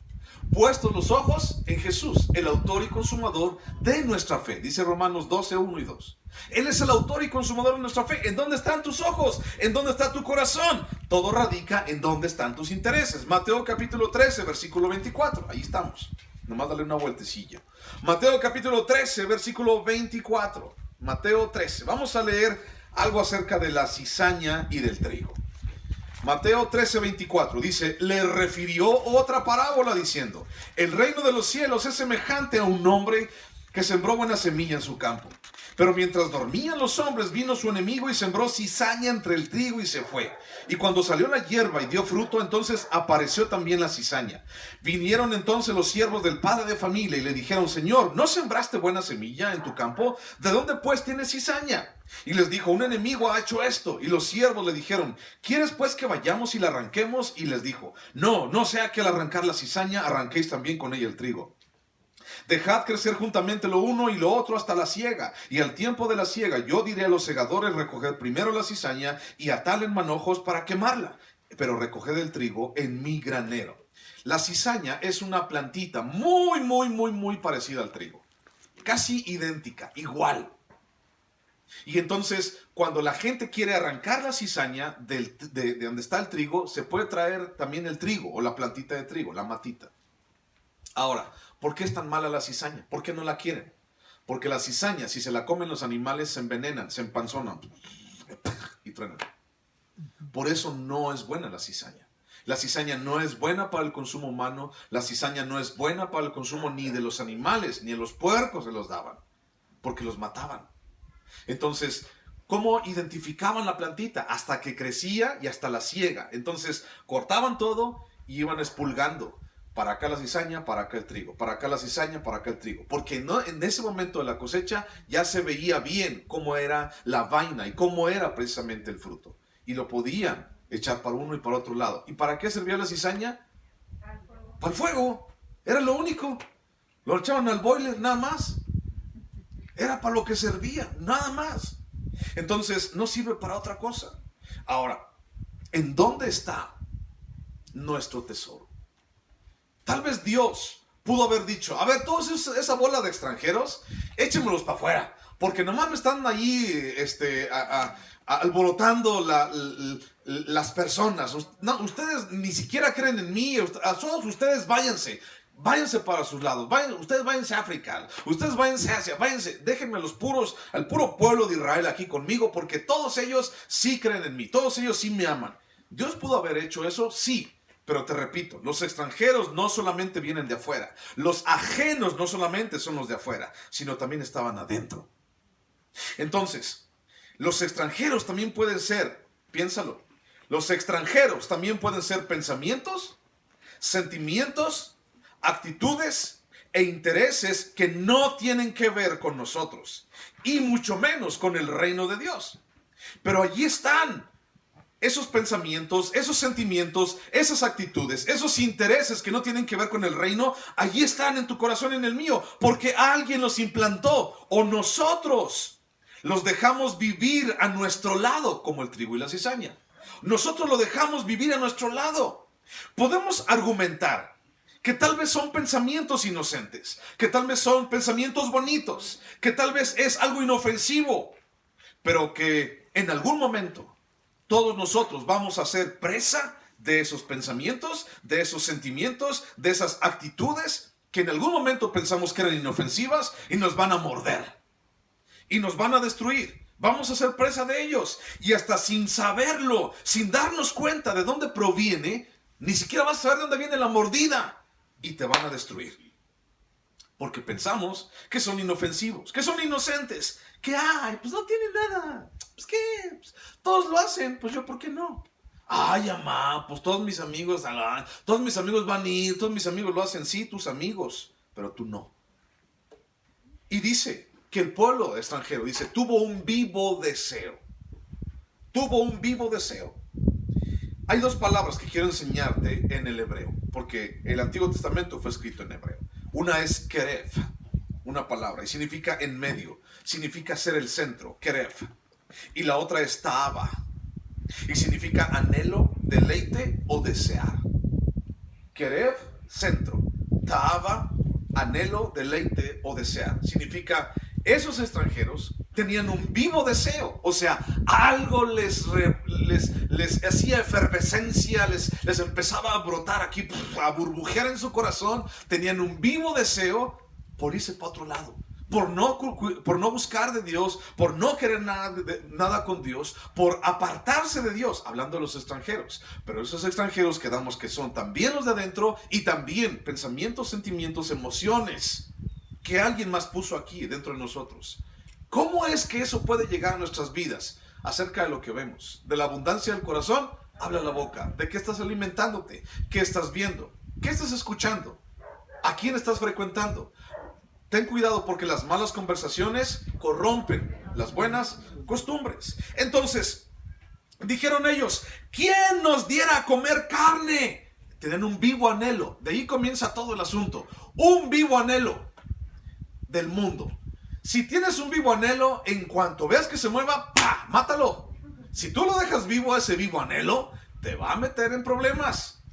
Puestos los ojos en Jesús, el autor y consumador de nuestra fe. Dice Romanos 12, 1 y 2. Él es el autor y consumador de nuestra fe. ¿En dónde están tus ojos? ¿En dónde está tu corazón? Todo radica en dónde están tus intereses. Mateo capítulo 13, versículo 24. Ahí estamos. Nomás dale una vueltecilla. Mateo capítulo 13, versículo 24. Mateo 13. Vamos a leer algo acerca de la cizaña y del trigo. Mateo 13, 24 dice: le refirió otra parábola diciendo: el reino de los cielos es semejante a un hombre que sembró buena semilla en su campo. Pero mientras dormían los hombres, vino su enemigo y sembró cizaña entre el trigo y se fue. Y cuando salió la hierba y dio fruto, entonces apareció también la cizaña. Vinieron entonces los siervos del padre de familia y le dijeron: Señor, ¿no sembraste buena semilla en tu campo? ¿De dónde pues tienes cizaña? Y les dijo: un enemigo ha hecho esto. Y los siervos le dijeron: ¿quieres pues que vayamos y la arranquemos? Y les dijo: no, no sea que al arrancar la cizaña arranquéis también con ella el trigo. Dejad crecer juntamente lo uno y lo otro hasta la siega. Y al tiempo de la siega yo diré a los segadores: recoged primero la cizaña y atad en manojos para quemarla, pero recoged el trigo en mi granero. La cizaña es una plantita muy parecida al trigo. Casi idéntica, igual. Y entonces, cuando la gente quiere arrancar la cizaña de donde está el trigo, se puede traer también el trigo o la plantita de trigo, la matita. Ahora, ¿por qué es tan mala la cizaña? ¿Por qué no la quieren? Porque la cizaña, si se la comen los animales, se envenenan, se empanzonan y truenan. Por eso no es buena la cizaña. La cizaña no es buena para el consumo humano. La cizaña no es buena para el consumo ni de los animales, ni a los puercos se los daban, porque los mataban. Entonces, ¿cómo identificaban la plantita? Hasta que crecía y hasta la siega. Entonces, cortaban todo y iban expulgando. Para acá la cizaña, para acá el trigo. Para acá la cizaña, para acá el trigo. Porque no, en ese momento de la cosecha ya se veía bien cómo era la vaina y cómo era precisamente el fruto. Y lo podían echar para uno y para otro lado. ¿Y para qué servía la cizaña? Para el fuego. Era lo único. Lo echaban al boiler, nada más. Era para lo que servía, nada más. Entonces, no sirve para otra cosa. Ahora, ¿en dónde está nuestro tesoro? Tal vez Dios pudo haber dicho: a ver, todos esa bola de extranjeros, échenmelos para afuera, porque nomás me están allí alborotando las personas. No, ustedes ni siquiera creen en mí. A todos ustedes váyanse para sus lados. Ustedes váyanse a África, ustedes váyanse a Asia, váyanse, déjenme al puro pueblo de Israel aquí conmigo, porque todos ellos sí creen en mí, todos ellos sí me aman. ¿Dios pudo haber hecho eso? Sí. Pero te repito, los extranjeros no solamente vienen de afuera. Los ajenos no solamente son los de afuera, sino también estaban adentro. Entonces, los extranjeros también pueden ser, piénsalo, los extranjeros también pueden ser pensamientos, sentimientos, actitudes e intereses que no tienen que ver con nosotros, y mucho menos con el reino de Dios. Pero allí están. Esos pensamientos, esos sentimientos, esas actitudes, esos intereses que no tienen que ver con el reino, allí están en tu corazón y en el mío, porque alguien los implantó o nosotros los dejamos vivir a nuestro lado, como el trigo y la cizaña. Nosotros lo dejamos vivir a nuestro lado. Podemos argumentar que tal vez son pensamientos inocentes, que tal vez son pensamientos bonitos, que tal vez es algo inofensivo, pero que en algún momento todos nosotros vamos a ser presa de esos pensamientos, de esos sentimientos, de esas actitudes que en algún momento pensamos que eran inofensivas y nos van a morder y nos van a destruir. Vamos a ser presa de ellos y hasta sin saberlo, sin darnos cuenta de dónde proviene, ni siquiera vas a saber de dónde viene la mordida y te van a destruir. Porque pensamos que son inofensivos, que son inocentes, que pues no tienen nada. Pues qué, pues, todos lo hacen, pues yo, ¿por qué no? Ay, mamá, pues todos mis amigos van a ir, todos mis amigos lo hacen. Sí, tus amigos, pero tú no. Y dice que el pueblo extranjero, tuvo un vivo deseo. Tuvo un vivo deseo. Hay dos palabras que quiero enseñarte en el hebreo, porque el Antiguo Testamento fue escrito en hebreo. Una es kerev, una palabra, y significa en medio, significa ser el centro, kerev. Y la otra es ta'ava, y significa anhelo, deleite o desear. Kerev, centro. Ta'ava, anhelo, deleite o desear. Significa, esos extranjeros tenían un vivo deseo. O sea, algo les hacía efervescencia, les empezaba a brotar aquí, a burbujear en su corazón. Tenían un vivo deseo por irse para otro lado, por no buscar de Dios, por no querer nada con Dios, por apartarse de Dios, hablando de los extranjeros. Pero esos extranjeros quedamos que son también los de adentro y también pensamientos, sentimientos, emociones que alguien más puso aquí dentro de nosotros. ¿Cómo es que eso puede llegar a nuestras vidas? Acerca de lo que vemos. De la abundancia del corazón, habla la boca. ¿De qué estás alimentándote? ¿Qué estás viendo? ¿Qué estás escuchando? ¿A quién estás frecuentando? Ten cuidado porque las malas conversaciones corrompen las buenas costumbres. Entonces, dijeron ellos, ¿quién nos diera a comer carne? Tienen un vivo anhelo. De ahí comienza todo el asunto. Un vivo anhelo del mundo. Si tienes un vivo anhelo, en cuanto veas que se mueva, ¡pah!, mátalo. Si tú lo dejas vivo a ese vivo anhelo, te va a meter en problemas.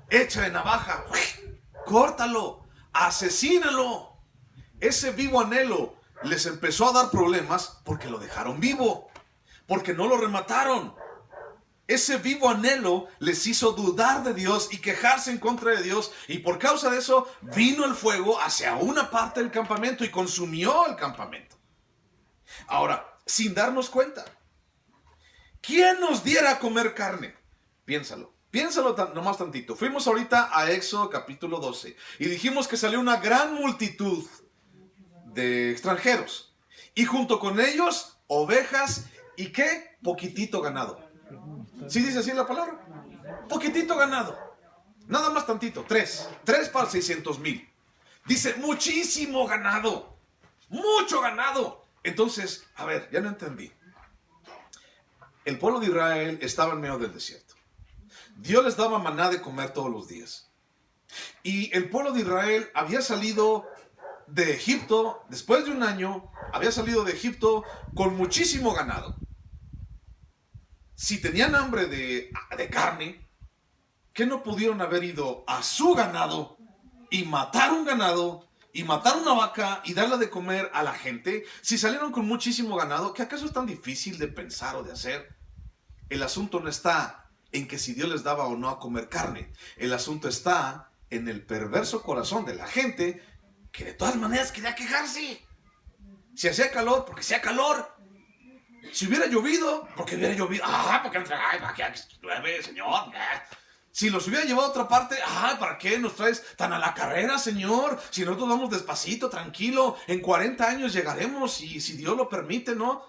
Echa de navaja, córtalo, asesínalo. Ese vivo anhelo les empezó a dar problemas porque lo dejaron vivo, porque no lo remataron. Ese vivo anhelo les hizo dudar de Dios y quejarse en contra de Dios. Y por causa de eso vino el fuego hacia una parte del campamento y consumió el campamento. Ahora, sin darnos cuenta, ¿quién nos diera a comer carne? Piénsalo nomás tantito. Fuimos ahorita a Éxodo capítulo 12 y dijimos que salió una gran multitud de extranjeros. Y junto con ellos, ovejas y ¿qué? Poquitito ganado. ¿Sí dice así la palabra? Poquitito ganado. Nada más tantito. Tres para 600,000. Dice muchísimo ganado. Mucho ganado. Entonces, a ver, ya no entendí. El pueblo de Israel estaba en medio del desierto. Dios les daba maná de comer todos los días. Y el pueblo de Israel había salido de Egipto, después de un año, había salido de Egipto con muchísimo ganado. Si tenían hambre de carne, ¿qué no pudieron haber ido a su ganado y matar un ganado y matar una vaca y darle de comer a la gente? Si salieron con muchísimo ganado, ¿qué acaso es tan difícil de pensar o de hacer? El asunto no está en que si Dios les daba o no a comer carne. El asunto está en el perverso corazón de la gente que de todas maneras quería quejarse. Si hacía calor, porque hacía calor. Si hubiera llovido, porque hubiera llovido. Porque ¿para qué llueve, Señor? Si los hubiera llevado a otra parte, ¿para qué nos traes tan a la carrera, Señor? Si nosotros vamos despacito, tranquilo, en 40 años llegaremos y si Dios lo permite, ¿no?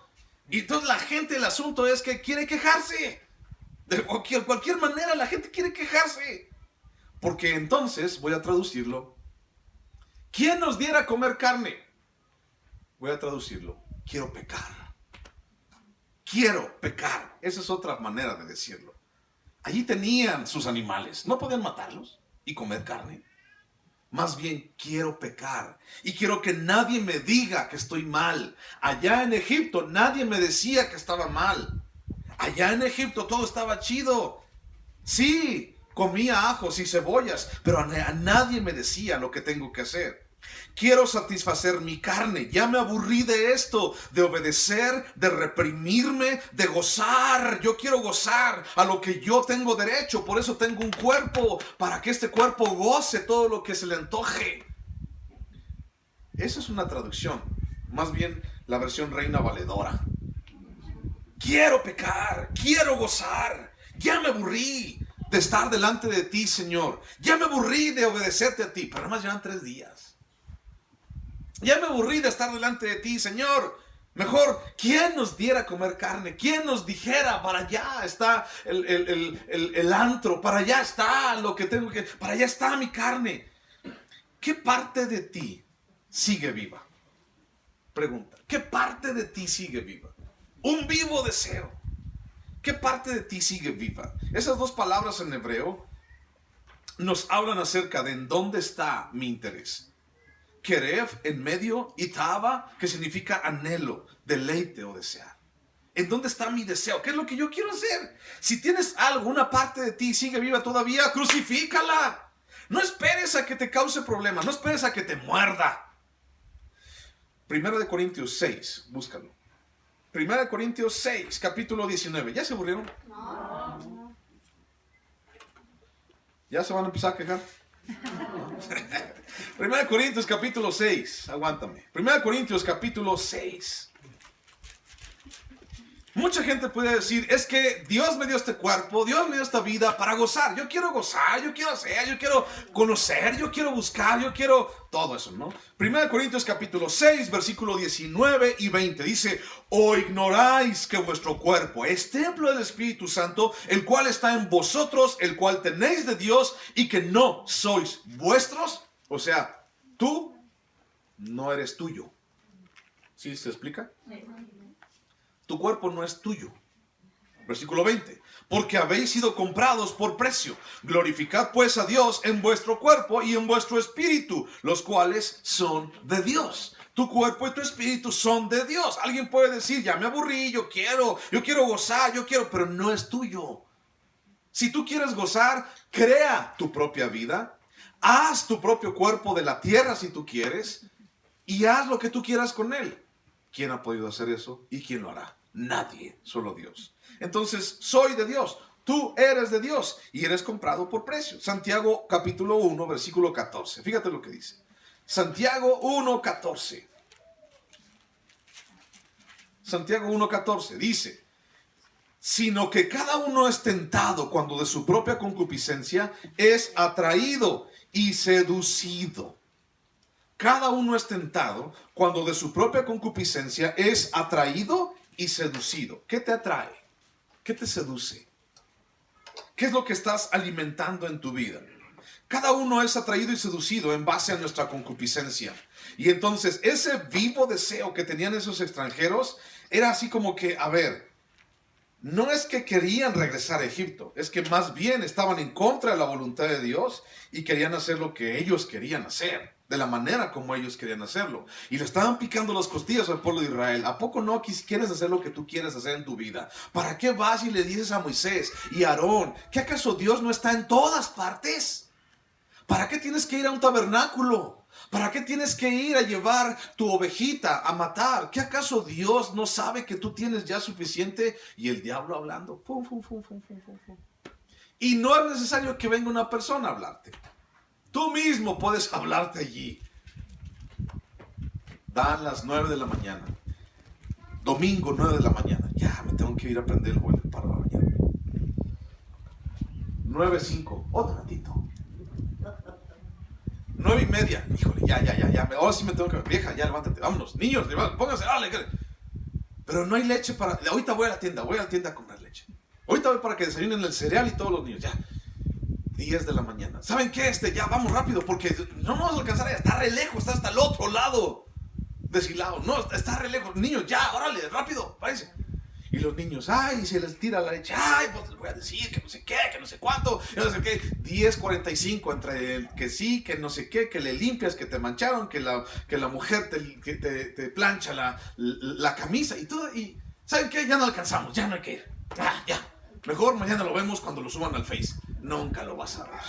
Y entonces la gente, el asunto es que quiere quejarse. De cualquier manera la gente quiere quejarse. Porque entonces, voy a traducirlo. ¿Quién nos diera a comer carne? Voy a traducirlo. Quiero pecar. Quiero pecar. Esa es otra manera de decirlo. Allí tenían sus animales. No podían matarlos y comer carne. Más bien, quiero pecar. Y quiero que nadie me diga que estoy mal. Allá en Egipto nadie me decía que estaba mal. Allá en Egipto todo estaba chido. Sí, comía ajos y cebollas, pero a nadie me decía lo que tengo que hacer. Quiero satisfacer mi carne. Ya me aburrí de esto, de obedecer, de reprimirme, de gozar. Yo quiero gozar a lo que yo tengo derecho. Por eso tengo un cuerpo, para que este cuerpo goce todo lo que se le antoje. Esa es una traducción, más bien la versión Reina Valedora. Quiero pecar, quiero gozar. Ya me aburrí de estar delante de ti, Señor. Ya me aburrí de obedecerte a ti. Pero además llevan 3 días. Ya me aburrí de estar delante de ti, Señor. Mejor, ¿quién nos diera a comer carne? ¿Quién nos dijera, para allá está el antro? Para allá está lo que tengo que... Para allá está mi carne. ¿Qué parte de ti sigue viva? Pregunta. ¿Qué parte de ti sigue viva? Un vivo deseo. ¿Qué parte de ti sigue viva? Esas 2 palabras en hebreo nos hablan acerca de en dónde está mi interés. Kerev en medio y Taba, que significa anhelo, deleite o desear. ¿En dónde está mi deseo? ¿Qué es lo que yo quiero hacer? Si tienes algo, una parte de ti sigue viva todavía, crucifícala. No esperes a que te cause problemas, no esperes a que te muerda. Primera de Corintios 6, búscalo. Primera de Corintios 6, capítulo 19. ¿Ya se aburrieron? No. ¿Ya se van a empezar a quejar? Primera de Corintios capítulo 6. Aguántame. Primera de Corintios capítulo 6. Mucha gente puede decir, es que Dios me dio este cuerpo, Dios me dio esta vida para gozar. Yo quiero gozar, yo quiero hacer, yo quiero conocer, yo quiero buscar, yo quiero todo eso, ¿no? Primera de Corintios capítulo 6, versículo 19 y 20. Dice, ¿o ignoráis que vuestro cuerpo es templo del Espíritu Santo, el cual está en vosotros, el cual tenéis de Dios y que no sois vuestros? O sea, tú no eres tuyo. ¿Sí se explica? Tu cuerpo no es tuyo. Versículo 20. Porque habéis sido comprados por precio. Glorificad pues a Dios en vuestro cuerpo y en vuestro espíritu, los cuales son de Dios. Tu cuerpo y tu espíritu son de Dios. Alguien puede decir, ya me aburrí, yo quiero gozar, pero no es tuyo. Si tú quieres gozar, crea tu propia vida. Haz tu propio cuerpo de la tierra si tú quieres. Y haz lo que tú quieras con él. ¿Quién ha podido hacer eso? ¿Y quién lo hará? Nadie, solo Dios. Entonces, soy de Dios. Tú eres de Dios y eres comprado por precio. Santiago capítulo 1, versículo 14. Fíjate lo que dice. Santiago 1, 14. Santiago 1, 14 dice, sino que cada uno es tentado cuando de su propia concupiscencia es atraído y seducido. Cada uno es tentado cuando de su propia concupiscencia es atraído y seducido. ¿Qué te atrae? ¿Qué te seduce? ¿Qué es lo que estás alimentando en tu vida? Cada uno es atraído y seducido en base a nuestra concupiscencia. Y entonces ese vivo deseo que tenían esos extranjeros era así como que, a ver, no es que querían regresar a Egipto, es que más bien estaban en contra de la voluntad de Dios y querían hacer lo que ellos querían hacer, de la manera como ellos querían hacerlo. Y le estaban picando las costillas al pueblo de Israel. ¿A poco no quieres hacer lo que tú quieres hacer en tu vida? ¿Para qué vas y le dices a Moisés y a Aarón, ¿que acaso Dios no está en todas partes? ¿Para qué tienes que ir a un tabernáculo? ¿Para qué tienes que ir a llevar tu ovejita a matar? ¿Qué acaso Dios no sabe que tú tienes ya suficiente? Y el diablo hablando. Fum, fum, fum, fum, fum, fum, fum. Y no es necesario que venga una persona a hablarte. Tú mismo puedes hablarte allí. Dan las 9 de la mañana. Domingo 9 de la mañana. Ya me tengo que ir a prender el boiler para la mañana. 9:05. Otro ratito. 9:30. Híjole, ya. Ahora sí me tengo que... Vieja, ya levántate. Vámonos. Niños, pónganse. Dale. Pero no hay leche para... Ahorita voy a la tienda a comprar leche. Ahorita voy para que desayunen el cereal y todos los niños. Ya. 10 de la mañana. ¿Saben qué? Ya vamos rápido porque no nos vamos a alcanzar. Está re lejos, está hasta el otro lado. Deshilado. No, está re lejos. Niños, ya, órale, rápido, parece. Y los niños, ay, se les tira la leche. Ay, pues les voy a decir que no sé qué, que no sé cuánto, que no sé qué. 10:45 entre que sí, que no sé qué, que le limpias, que te mancharon, que la mujer te plancha la camisa y todo. Y ¿saben qué? Ya no alcanzamos, ya no hay que ir. Ya. Mejor mañana lo vemos cuando lo suban al Face. Nunca lo vas a ver.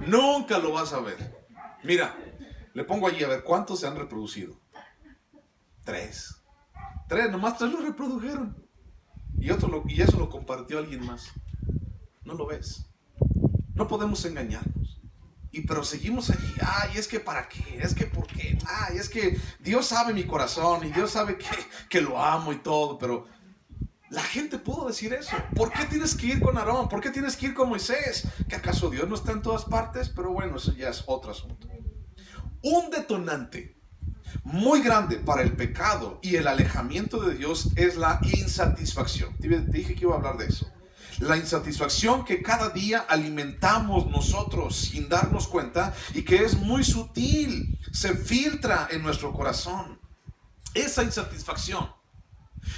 Nunca lo vas a ver. Mira, le pongo allí a ver cuántos se han reproducido. 3, nomás 3 lo reprodujeron. Y eso lo compartió alguien más. No lo ves. No podemos engañarnos. Pero seguimos allí. Ay, es que ¿para qué? Es que ¿por qué? Ay, es que Dios sabe mi corazón y Dios sabe que lo amo y todo, pero la gente pudo decir eso. ¿Por qué tienes que ir con Aarón? ¿Por qué tienes que ir con Moisés? ¿Que acaso Dios no está en todas partes? Pero bueno, eso ya es otro asunto. Un detonante muy grande para el pecado y el alejamiento de Dios es la insatisfacción. Te dije que iba a hablar de eso. La insatisfacción que cada día alimentamos nosotros sin darnos cuenta y que es muy sutil, se filtra en nuestro corazón. Esa insatisfacción.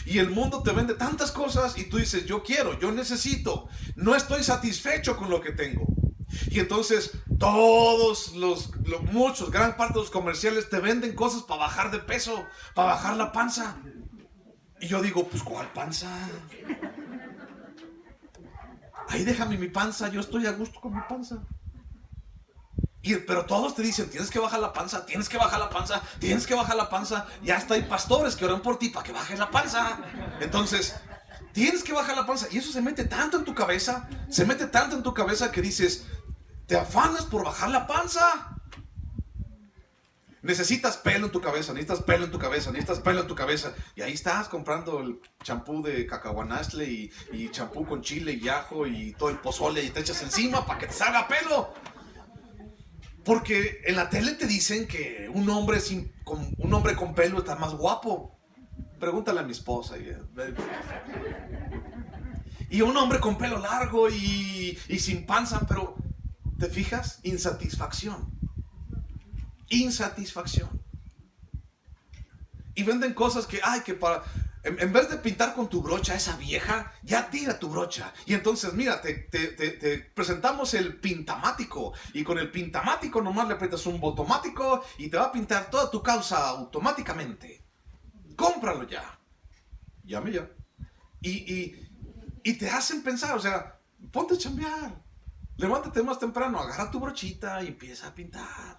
Y el mundo te vende tantas cosas y tú dices, yo quiero, yo necesito, no estoy satisfecho con lo que tengo. Y entonces gran parte de los comerciales te venden cosas para bajar de peso, para bajar la panza. Y yo digo, pues ¿cuál panza? Ahí déjame mi panza, yo estoy a gusto con mi panza. Pero todos te dicen, tienes que bajar la panza, tienes que bajar la panza, tienes que bajar la panza. Ya hasta hay pastores que oran por ti para que bajes la panza. Entonces, tienes que bajar la panza. Y eso se mete tanto en tu cabeza, que dices, te afanas por bajar la panza. Necesitas pelo en tu cabeza, necesitas pelo en tu cabeza, necesitas pelo en tu cabeza. Y ahí estás comprando el champú de cacahuanastle y champú con chile y ajo y todo el pozole y te echas encima para que te salga pelo. Porque en la tele te dicen que un hombre con pelo está más guapo. Pregúntale a mi esposa. Y un hombre con pelo largo y sin panza, pero ¿te fijas? Insatisfacción. Y venden cosas que en vez de pintar con tu brocha a esa vieja, ya tira tu brocha. Y entonces, mira, te presentamos el pintamático. Y con el pintamático nomás le aprietas un botomático y te va a pintar toda tu causa automáticamente. Cómpralo ya. Llame ya. Y te hacen pensar, o sea, ponte a chambear. Levántate más temprano, agarra tu brochita y empieza a pintar.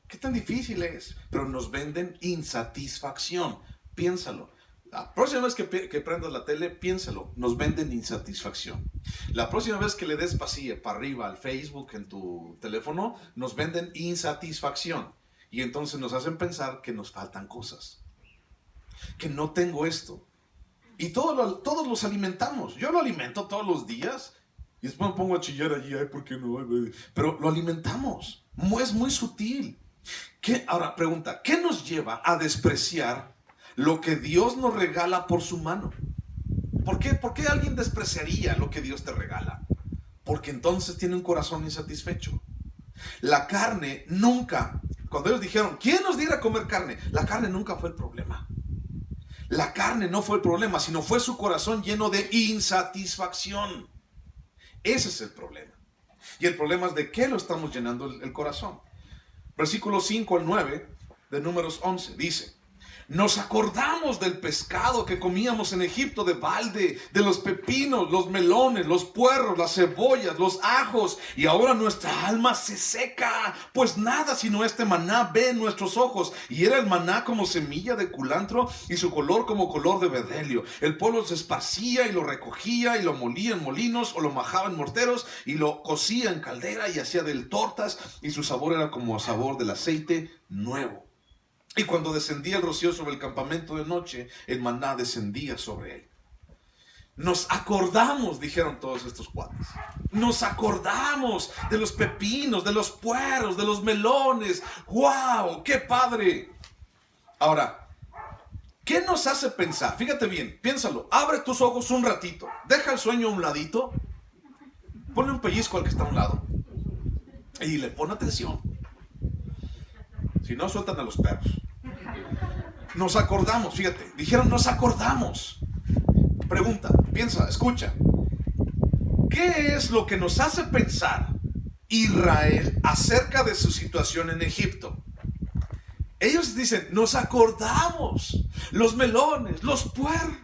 ¿Qué tan difícil es? Pero nos venden insatisfacción. Piénsalo. La próxima vez que prendas la tele, piénsalo. Nos venden insatisfacción. La próxima vez que le des vacía para arriba al Facebook en tu teléfono, nos venden insatisfacción. Y entonces nos hacen pensar que nos faltan cosas. Que no tengo esto. Y todos los alimentamos. Yo lo alimento todos los días. Y después me pongo a chillar allí. Ay, ¿por qué no? Pero lo alimentamos. Es muy sutil. Ahora pregunta, ¿qué nos lleva a despreciar lo que Dios nos regala por su mano? ¿Por qué alguien despreciaría lo que Dios te regala? Porque entonces tiene un corazón insatisfecho. La carne nunca, cuando ellos dijeron, ¿quién nos diera a comer carne? La carne nunca fue el problema. La carne no fue el problema, sino fue su corazón lleno de insatisfacción. Ese es el problema. Y el problema es de qué lo estamos llenando el corazón. Versículos 5 al 9 de Números 11 dice, nos acordamos del pescado que comíamos en Egipto de balde, de los pepinos, los melones, los puerros, las cebollas, los ajos, y ahora nuestra alma se seca, pues nada sino este maná ve en nuestros ojos. Y era el maná como semilla de culantro y su color como color de bedelio. El pueblo se esparcía y lo recogía y lo molía en molinos o lo majaba en morteros y lo cocía en caldera y hacía de él tortas, y su sabor era como sabor del aceite nuevo. Y cuando descendía el rocío sobre el campamento de noche, el maná descendía sobre él. Nos acordamos, dijeron todos estos cuates. Nos acordamos de los pepinos, de los puerros, de los melones. ¡Wow! ¡Qué padre! Ahora, ¿qué nos hace pensar? Fíjate bien, piénsalo. Abre tus ojos un ratito. Deja el sueño a un ladito. Ponle un pellizco al que está a un lado. Y le pon atención. Si no, sueltan a los perros. Nos acordamos, fíjate. Dijeron, nos acordamos. Pregunta, piensa, escucha. ¿Qué es lo que nos hace pensar Israel acerca de su situación en Egipto? Ellos dicen, nos acordamos. Los melones, los puerros,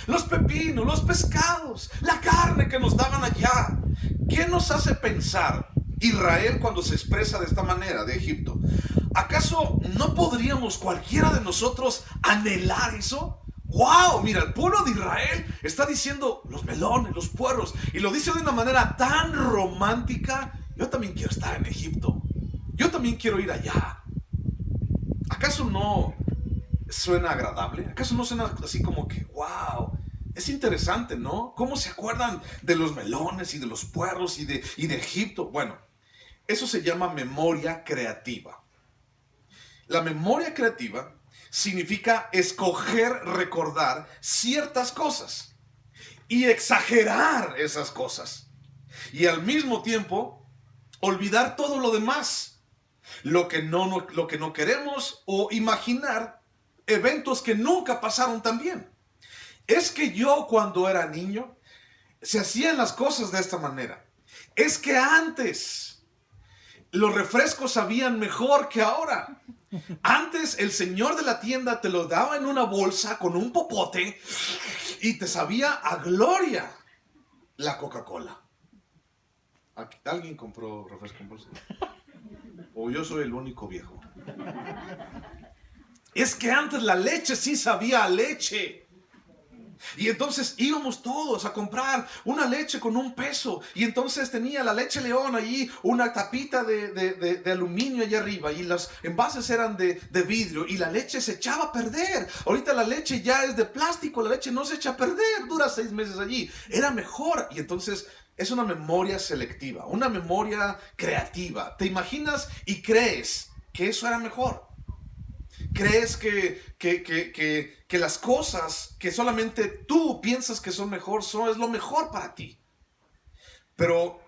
los pepinos, los pescados, la carne que nos daban allá. ¿Qué nos hace pensar Israel cuando se expresa de esta manera de Egipto? ¿Acaso no podríamos cualquiera de nosotros anhelar eso? ¡Wow! Mira, el pueblo de Israel está diciendo los melones, los puerros, y lo dice de una manera tan romántica. Yo también quiero estar en Egipto. Yo también quiero ir allá. ¿Acaso no suena agradable? ¿Acaso no suena así como que wow? Es interesante, ¿no? ¿Cómo se acuerdan de los melones y de los puerros y de Egipto? Bueno, eso se llama memoria creativa. La memoria creativa significa escoger recordar ciertas cosas y exagerar esas cosas. Y al mismo tiempo, olvidar todo lo demás. Lo que no queremos, o imaginar eventos que nunca pasaron tan bien. Es que yo cuando era niño se hacían las cosas de esta manera. Es que antes los refrescos sabían mejor que ahora. Antes el señor de la tienda te lo daba en una bolsa con un popote y te sabía a gloria la Coca-Cola. ¿Alguien compró refresco en bolsa? ¿O yo soy el único viejo? Es que antes la leche sí sabía a leche. Y entonces íbamos todos a comprar una leche con $1. Y entonces tenía la leche León allí, una tapita de aluminio allá arriba. Y los envases eran de vidrio. Y la leche se echaba a perder. Ahorita la leche ya es de plástico. La leche no se echa a perder. Dura 6 meses allí. Era mejor. Y entonces es una memoria selectiva. Una memoria creativa. Te imaginas y crees que eso era mejor. Crees que las cosas que solamente tú piensas que son mejor, es lo mejor para ti. Pero,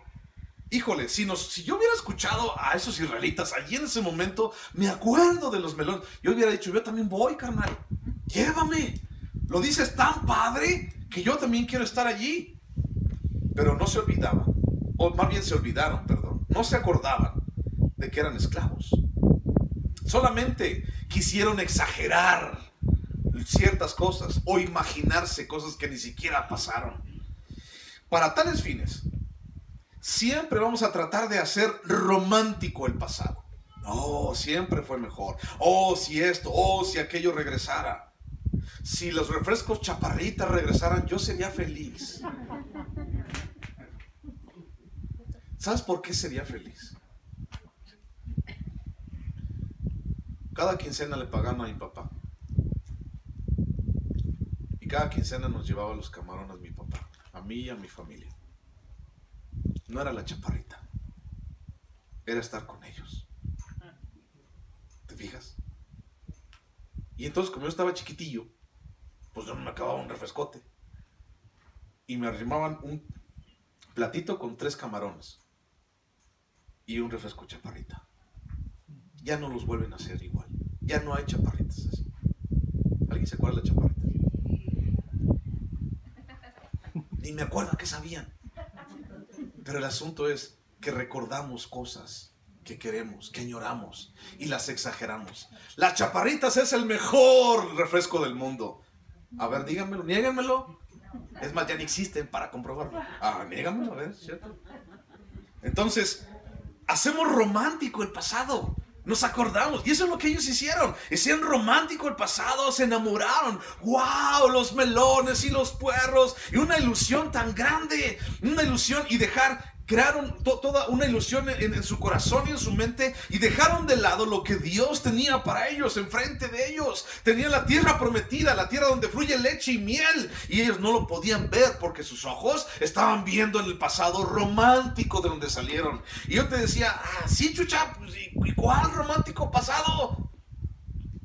híjole, si yo hubiera escuchado a esos israelitas allí en ese momento, me acuerdo de los melones. Yo hubiera dicho, yo también voy, carnal. Llévame. Lo dices tan padre que yo también quiero estar allí. Pero no se olvidaban, o más bien se olvidaron, perdón. No se acordaban de que eran esclavos. Solamente quisieron exagerar ciertas cosas o imaginarse cosas que ni siquiera pasaron. Para tales fines, siempre vamos a tratar de hacer romántico el pasado. Oh, siempre fue mejor. Oh, si esto, oh, si aquello regresara. Si los refrescos Chaparrita regresaran, yo sería feliz. ¿Sabes por qué sería feliz? Cada quincena le pagaban a mi papá. Y cada quincena nos llevaba los camarones mi papá. A mí y a mi familia. No era la Chaparrita. Era estar con ellos. ¿Te fijas? Y entonces, como yo estaba chiquitillo, pues yo no me acababa un refrescote. Y me arrimaban un platito con 3 camarones. Y un refresco Chaparrita. Ya no los vuelven a hacer igual. Ya no hay chaparritas así. ¿Alguien se acuerda de chaparritas? Ni me acuerdo qué sabían. Pero el asunto es que recordamos cosas que queremos, que añoramos y las exageramos. Las Chaparritas es el mejor refresco del mundo. A ver, díganmelo, niéganmelo. Es más, ya ni existen para comprobarlo. Niéganmelo, a ver, ¿cierto? Entonces, hacemos romántico el pasado. Nos acordamos, y eso es lo que ellos hicieron. Hicieron romántico el pasado, se enamoraron. ¡Wow! Los melones y los puerros. Y una ilusión tan grande. Una ilusión y crearon toda una ilusión en su corazón y en su mente. Y dejaron de lado lo que Dios tenía para ellos, enfrente de ellos. Tenían la tierra prometida, la tierra donde fluye leche y miel. Y ellos no lo podían ver porque sus ojos estaban viendo en el pasado romántico de donde salieron. Y yo te decía, sí, Chucha, ¿y cuál romántico pasado?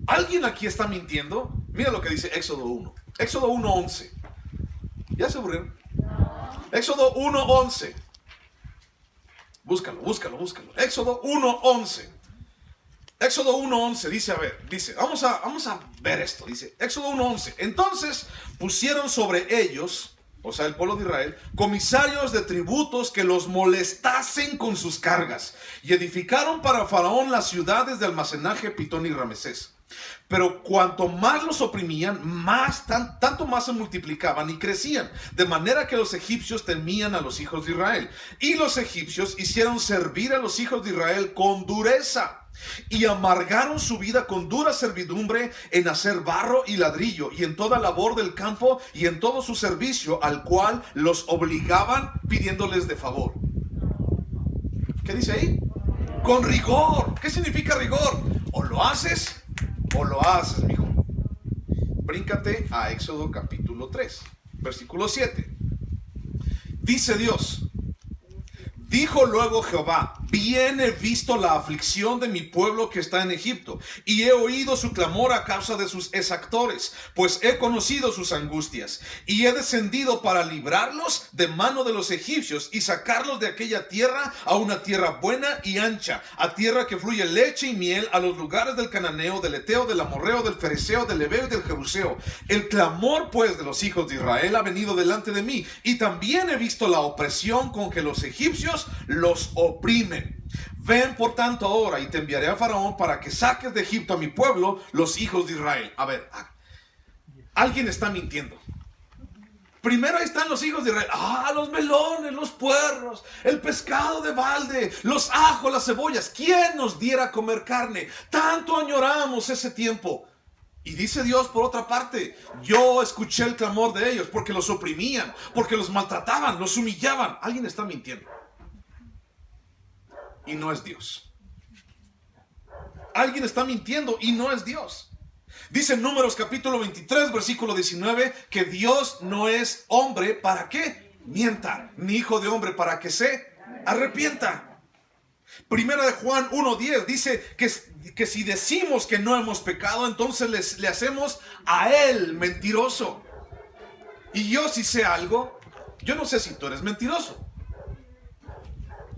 ¿Alguien aquí está mintiendo? Mira lo que dice Éxodo 1. Éxodo 1:11. ¿Ya se aburrieron? Éxodo 1:11. Búscalo. Éxodo 1:11. Éxodo 1:11 dice, vamos a ver esto. Dice, Éxodo 1:11. Entonces pusieron sobre ellos, o sea, el pueblo de Israel, comisarios de tributos que los molestasen con sus cargas. Y edificaron para Faraón las ciudades de almacenaje Pitón y Ramesés. Pero cuanto más los oprimían, tanto más se multiplicaban y crecían, de manera que los egipcios temían a los hijos de Israel. Y los egipcios hicieron servir a los hijos de Israel con dureza, y amargaron su vida con dura servidumbre en hacer barro y ladrillo, y en toda labor del campo, y en todo su servicio, al cual los obligaban pidiéndoles de favor. ¿Qué dice ahí? Con rigor. ¿Qué significa rigor? O lo haces, mijo. Bríncate a Éxodo capítulo 3, versículo 7. Dice Dios: dijo luego Jehová, bien he visto la aflicción de mi pueblo que está en Egipto, y he oído su clamor a causa de sus exactores, pues he conocido sus angustias, y he descendido para librarlos de mano de los egipcios, y sacarlos de aquella tierra a una tierra buena y ancha, a tierra que fluye leche y miel, a los lugares del cananeo, del eteo, del amorreo, del fereceo, del heveo y del jebuseo. El clamor pues de los hijos de Israel ha venido delante de mí, y también he visto la opresión con que los egipcios los oprimen. Ven por tanto ahora y te enviaré a Faraón para que saques de Egipto a mi pueblo, los hijos de Israel. A ver, alguien está mintiendo. Primero ahí están los hijos de Israel. Los melones, los puerros, el pescado de balde, los ajos, las cebollas. ¿Quién nos diera a comer carne? Tanto añoramos ese tiempo. Y dice Dios por otra parte, yo escuché el clamor de ellos porque los oprimían, porque los maltrataban, los humillaban. Alguien está mintiendo. Y no es Dios. Alguien está mintiendo y no es Dios. Dice en Números capítulo 23, versículo 19, que Dios no es hombre para que mienta, ni hijo de hombre para que se arrepienta. Primera de Juan 1:10 dice que si decimos que no hemos pecado, entonces le hacemos a él mentiroso. Y yo si sé algo, yo no sé si tú eres mentiroso.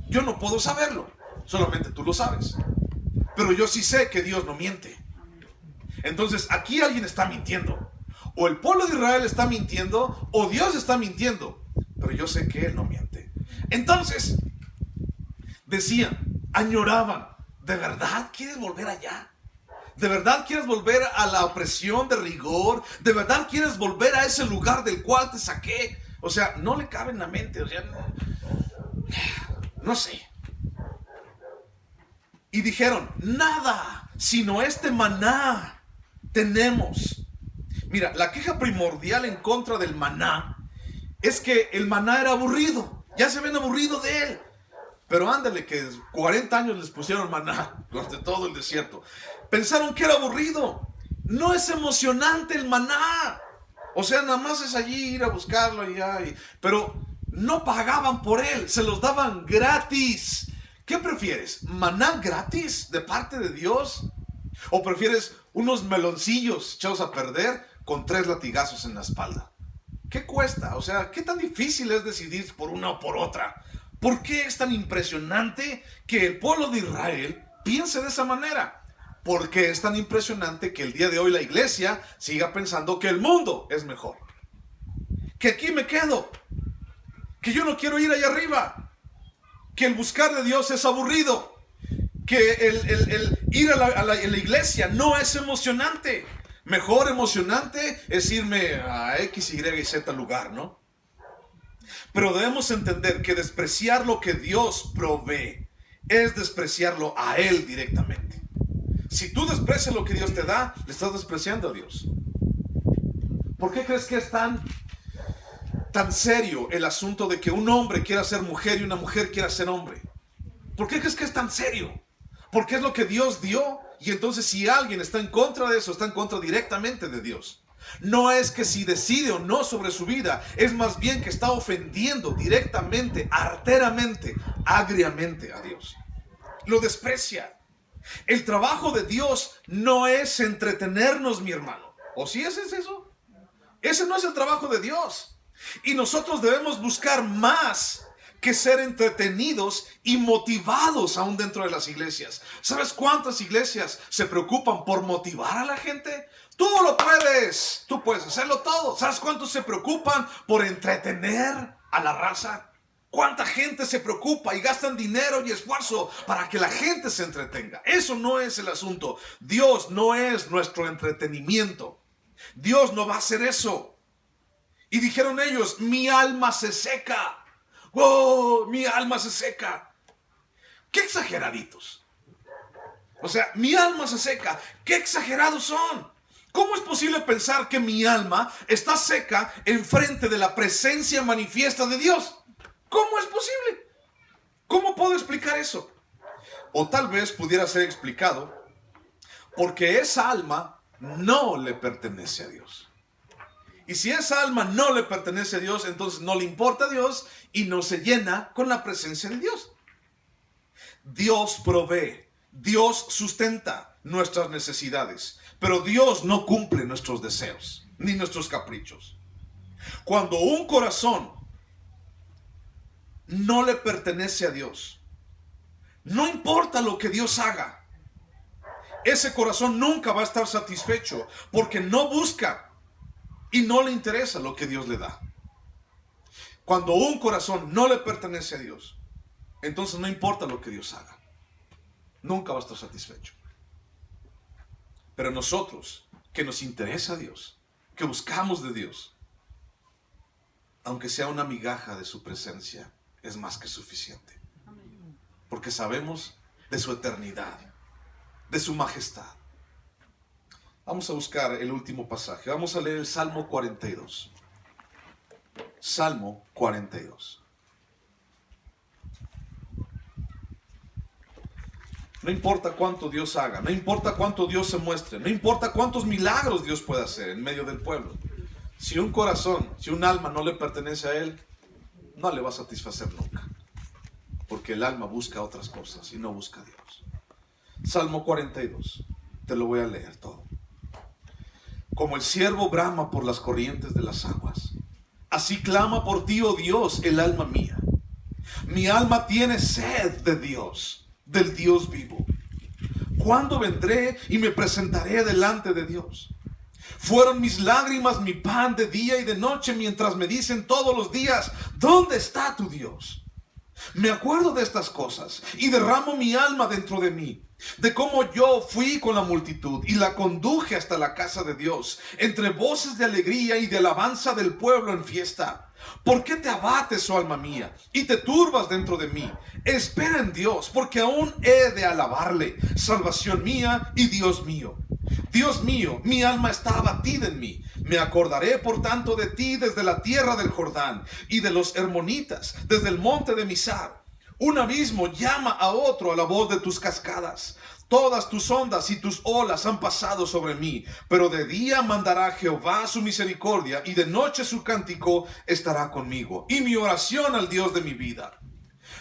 Yo no puedo saberlo, solamente tú lo sabes. Pero yo sí sé que Dios no miente. Entonces aquí alguien está mintiendo. O el pueblo de Israel está mintiendo, o Dios está mintiendo. Pero yo sé que Él no miente. Entonces, decían, añoraban, ¿de verdad quieres volver allá? ¿De verdad quieres volver a la opresión de rigor? ¿De verdad quieres volver a ese lugar del cual te saqué? O sea, no le cabe en la mente. O sea, no sé. Y dijeron, nada, sino este maná tenemos. Mira, la queja primordial en contra del maná es que el maná era aburrido. Ya se habían aburrido de él. Pero ándale que 40 años les pusieron maná durante todo el desierto. Pensaron que era aburrido. No es emocionante el maná. O sea, nada más es allí ir a buscarlo y ya. Pero no pagaban por él, se los daban gratis. ¿Qué prefieres? ¿Maná gratis de parte de Dios? ¿O prefieres unos meloncillos echados a perder con 3 latigazos en la espalda? ¿Qué cuesta? O sea, ¿qué tan difícil es decidir por una o por otra? ¿Por qué es tan impresionante que el pueblo de Israel piense de esa manera? ¿Por qué es tan impresionante que el día de hoy la iglesia siga pensando que el mundo es mejor? Que aquí me quedo. Que yo no quiero ir allá arriba. Que el buscar de Dios es aburrido. Que el ir a la iglesia no es emocionante. Mejor emocionante es irme a X, Y y Z lugar, ¿no? Pero debemos entender que despreciar lo que Dios provee es despreciarlo a Él directamente. Si tú desprecias lo que Dios te da, le estás despreciando a Dios. ¿Por qué crees que es tan serio el asunto de que un hombre quiera ser mujer y una mujer quiera ser hombre? ¿Por qué crees que es tan serio? Porque es lo que Dios dio, y entonces si alguien está en contra de eso, está en contra directamente de Dios. No es que si decide o no sobre su vida, es más bien que está ofendiendo directamente, arteramente, agriamente a Dios. Lo desprecia. El trabajo de Dios no es entretenernos, mi hermano. ¿O si ese es eso? Ese no es el trabajo de Dios. Y nosotros debemos buscar más que ser entretenidos y motivados aún dentro de las iglesias. ¿Sabes cuántas iglesias se preocupan por motivar a la gente? Tú lo puedes, tú puedes hacerlo todo. ¿Sabes cuántos se preocupan por entretener a la raza? ¿Cuánta gente se preocupa y gastan dinero y esfuerzo para que la gente se entretenga? Eso no es el asunto. Dios no es nuestro entretenimiento. Dios no va a hacer eso. Y dijeron ellos, mi alma se seca. ¡Oh, mi alma se seca! ¡Qué exageraditos! O sea, mi alma se seca. ¡Qué exagerados son! ¿Cómo es posible pensar que mi alma está seca enfrente de la presencia manifiesta de Dios? ¿Cómo es posible? ¿Cómo puedo explicar eso? O tal vez pudiera ser explicado porque esa alma no le pertenece a Dios. Y si esa alma no le pertenece a Dios, entonces no le importa a Dios y no se llena con la presencia de Dios. Dios provee, Dios sustenta nuestras necesidades, pero Dios no cumple nuestros deseos ni nuestros caprichos. Cuando un corazón no le pertenece a Dios, no importa lo que Dios haga, ese corazón nunca va a estar satisfecho porque no busca y no le interesa lo que Dios le da. Cuando un corazón no le pertenece a Dios, entonces no importa lo que Dios haga, nunca va a estar satisfecho. Pero nosotros, que nos interesa a Dios, que buscamos de Dios, aunque sea una migaja de su presencia, es más que suficiente. Porque sabemos de su eternidad, de su majestad. Vamos a buscar el último pasaje. Vamos a leer el Salmo 42. Salmo 42. No importa cuánto Dios haga, no importa cuánto Dios se muestre, no importa cuántos milagros Dios pueda hacer en medio del pueblo. Si un corazón, si un alma no le pertenece a Él, no le va a satisfacer nunca. Porque el alma busca otras cosas y no busca a Dios. Salmo 42, te lo voy a leer todo. Como el ciervo brama por las corrientes de las aguas, así clama por ti, oh Dios, el alma mía. Mi alma tiene sed de Dios, del Dios vivo. ¿Cuándo vendré y me presentaré delante de Dios? Fueron mis lágrimas mi pan de día y de noche, mientras me dicen todos los días, ¿dónde está tu Dios? Me acuerdo de estas cosas y derramo mi alma dentro de mí, de cómo yo fui con la multitud y la conduje hasta la casa de Dios, entre voces de alegría y de alabanza del pueblo en fiesta. ¿Por qué te abates, oh alma mía, y te turbas dentro de mí? Espera en Dios, porque aún he de alabarle, salvación mía y Dios mío. Dios mío, mi alma está abatida en mí. Me acordaré por tanto de ti desde la tierra del Jordán y de los hermonitas, desde el monte de Mizar. Un abismo llama a otro a la voz de tus cascadas. Todas tus ondas y tus olas han pasado sobre mí, pero de día mandará Jehová su misericordia y de noche su cántico estará conmigo y mi oración al Dios de mi vida.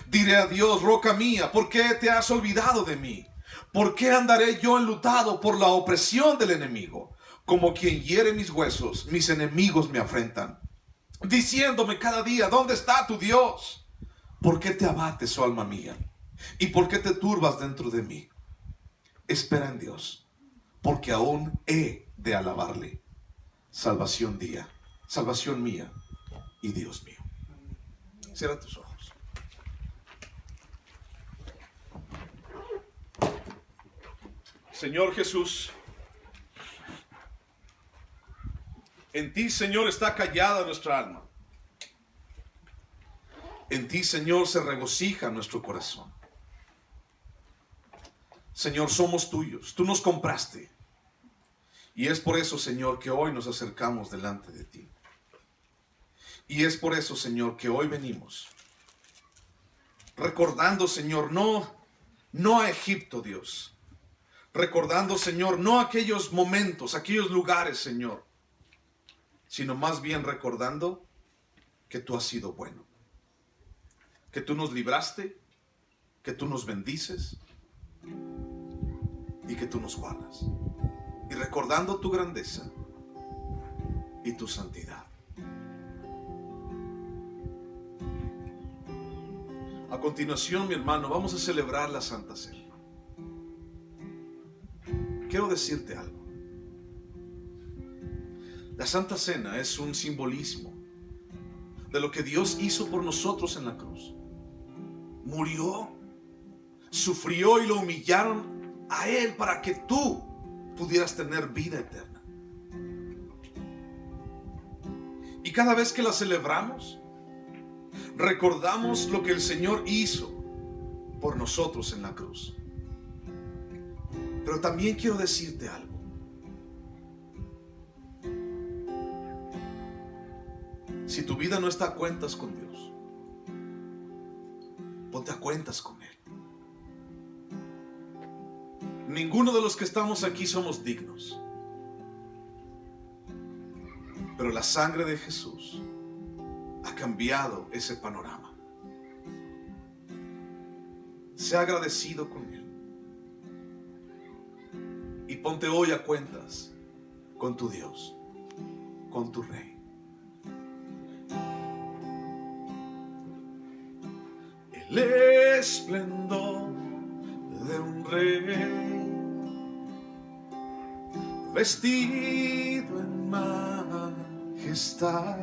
Diré a Dios, roca mía, ¿por qué te has olvidado de mí? ¿Por qué andaré yo enlutado por la opresión del enemigo? Como quien hiere mis huesos, mis enemigos me afrentan, diciéndome cada día, ¿dónde está tu Dios? ¿Por qué te abates, oh alma mía? ¿Y por qué te turbas dentro de mí? Espera en Dios, porque aún he de alabarle. Salvación mía y Dios mío. Cierra tus ojos. Señor Jesús, en ti, Señor, está callada nuestra alma. En ti, Señor, se regocija nuestro corazón. Señor, somos tuyos. Tú nos compraste. Y es por eso, Señor, que hoy nos acercamos delante de ti. Y es por eso, Señor, que hoy venimos recordando, Señor, no a Egipto, Dios. Recordando, Señor, no aquellos momentos, aquellos lugares, Señor, sino más bien recordando que tú has sido bueno, que tú nos libraste, que tú nos bendices y que tú nos guardas. Y recordando tu grandeza y tu santidad. A continuación, mi hermano, vamos a celebrar la Santa Cena. Quiero decirte algo. La Santa Cena es un simbolismo de lo que Dios hizo por nosotros en la cruz. Murió, sufrió y lo humillaron a Él para que tú pudieras tener vida eterna. Y cada vez que la celebramos, recordamos lo que el Señor hizo por nosotros en la cruz. Pero también quiero decirte algo. Si tu vida no está a cuentas con Dios, ponte a cuentas con Él. Ninguno de los que estamos aquí somos dignos. Pero la sangre de Jesús ha cambiado ese panorama. Sea agradecido con Él. Y ponte hoy a cuentas con tu Dios, con tu Rey. El esplendor de un Rey, vestido en majestad.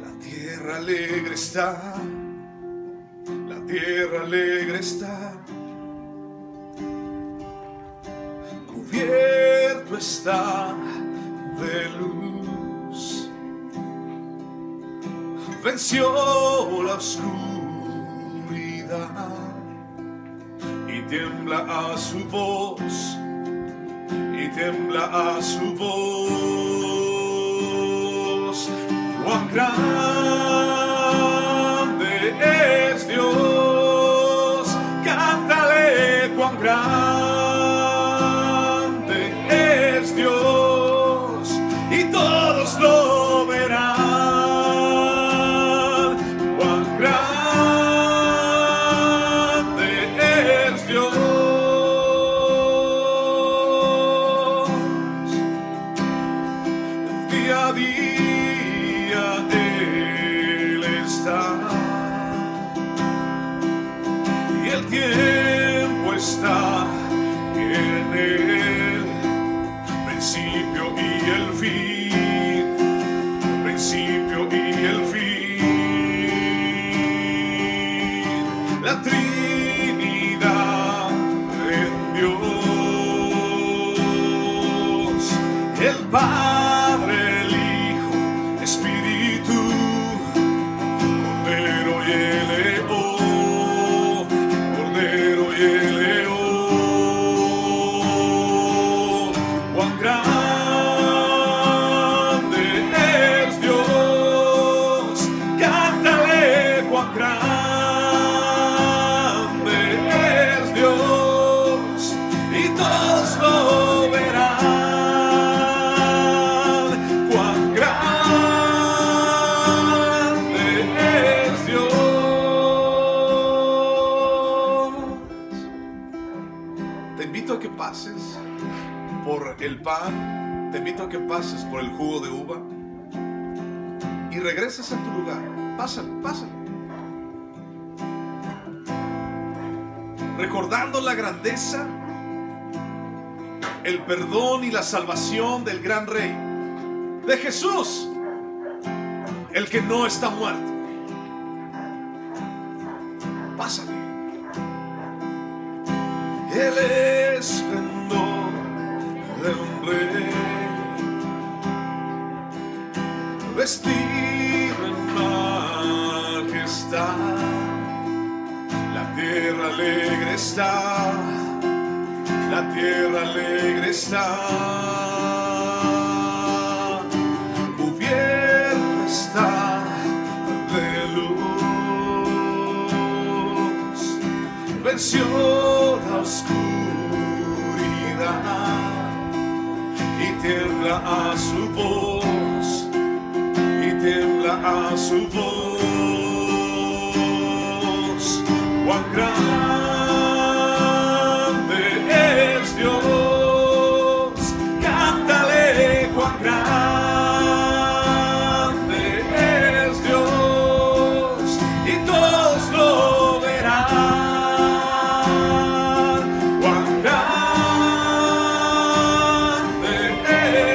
La tierra alegre está, la tierra alegre está. Cubierto está de luz. venció la oscuridad y tiembla a su voz, y tiembla a su voz. Cuán grande es Dios, cántale cuán grande es Dios, y todos lo verán. Cuán grande es Dios. Día a día Él está, y el tiempo está en Él, principio y el fin, principio y el fin. La Trinidad en Dios, el Padre, el Hijo, Espíritu, Cordero y el León, Cordero y el León. Cuán grande es Dios, cántale cuán grande es Dios, y todos lo verán. Cuán grande es Dios. Te invito a que pases por el pan, te invito a que pases por el jugo de uva y regreses a tu lugar. Pásale, pásale. Recordando la grandeza, el perdón y la salvación del gran Rey, de Jesús, el que no está muerto. Pásale. El esplendor de un rey, vestido en majestad, la tierra alegre está, la tierra alegre está, cubierta está de luz, venció la oscuridad y tiembla a su voz, y tiembla a su voz. Cuán grande es Dios, cántale cuán grande es Dios, y todos lo verán. Cuán grande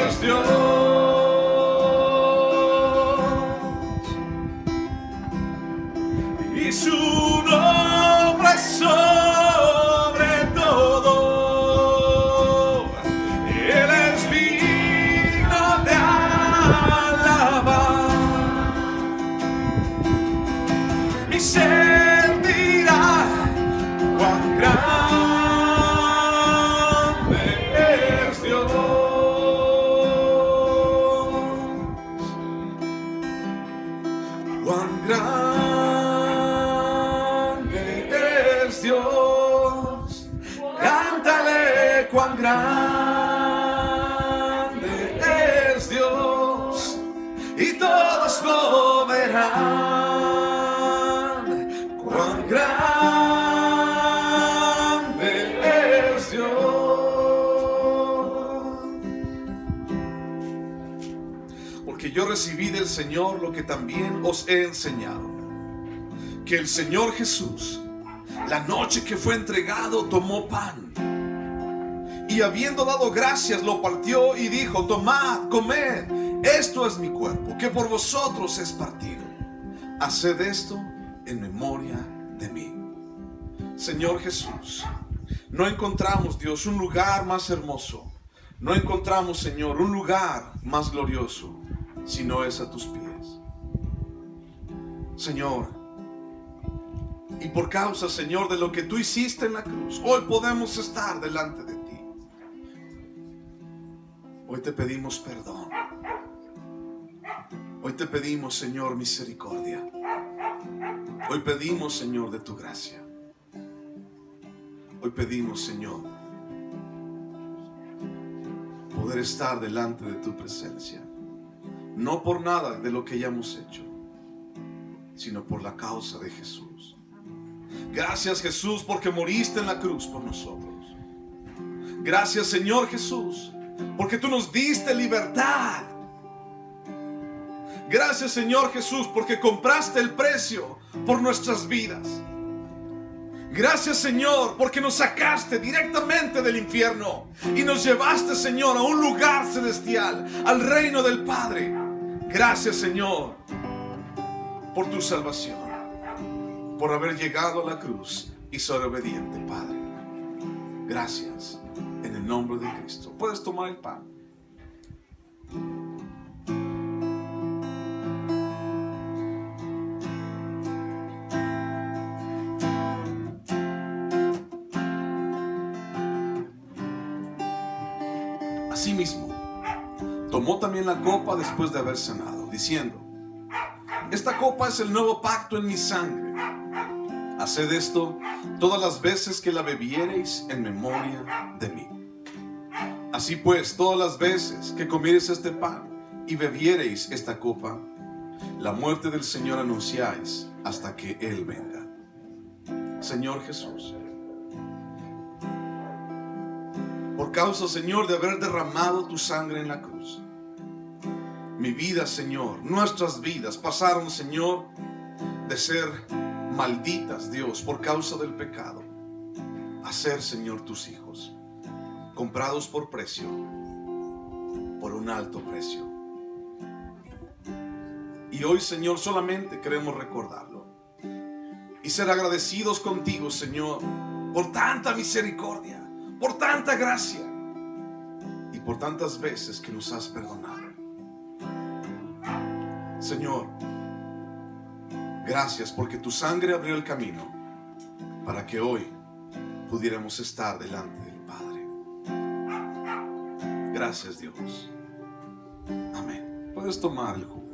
es Dios. Y su nombre sobre todo, Él es digno de alabar. Mi ser dirá cuán grande es Dios. Cuán grande es Dios, cántale cuán grande es Dios, y todos lo verán. Cuán grande es Dios. Porque yo recibí del Señor lo que también os he enseñado, que el Señor Jesús, la noche que fue entregado, tomó pan y habiendo dado gracias lo partió y dijo: tomad, comed, esto es mi cuerpo, que por vosotros es partido. Haced esto en memoria de mí. Señor Jesús, no encontramos, Dios, un lugar más hermoso. No encontramos, Señor, un lugar más glorioso, si no es a tus pies. Señor, y por causa, Señor, de lo que tú hiciste en la cruz, hoy podemos estar delante de ti. Hoy te pedimos perdón. Hoy te pedimos, Señor, misericordia. Hoy pedimos, Señor, de tu gracia. Hoy pedimos, Señor, poder estar delante de tu presencia. No por nada de lo que hayamos hecho, sino por la causa de Jesús. Gracias, Jesús, porque moriste en la cruz por nosotros. Gracias, Señor Jesús, porque tú nos diste libertad. Gracias, Señor Jesús, porque compraste el precio por nuestras vidas. Gracias, Señor, porque nos sacaste directamente del infierno y nos llevaste, Señor, a un lugar celestial, al reino del Padre. Gracias, Señor, por tu salvación, por haber llegado a la cruz y ser obediente, Padre. Gracias, en el nombre de Cristo. Puedes tomar el pan. Asimismo, tomó también la copa después de haber cenado, diciendo: esta copa es el nuevo pacto en mi sangre. Haced esto todas las veces que la bebiereis en memoria de mí. Así pues, todas las veces que comiereis este pan y bebiereis esta copa, la muerte del Señor anunciáis hasta que Él venga. Señor Jesús, por causa, Señor, de haber derramado tu sangre en la cruz, mi vida, Señor, nuestras vidas pasaron, Señor, de ser malditas, Dios, por causa del pecado, a ser, Señor, tus hijos, comprados por precio, por un alto precio. Y hoy, Señor, solamente queremos recordarlo y ser agradecidos contigo, Señor, por tanta misericordia, por tanta gracia y por tantas veces que nos has perdonado. Señor, gracias porque tu sangre abrió el camino para que hoy pudiéramos estar delante del Padre. Gracias, Dios. Amén. Puedes tomar el jugo.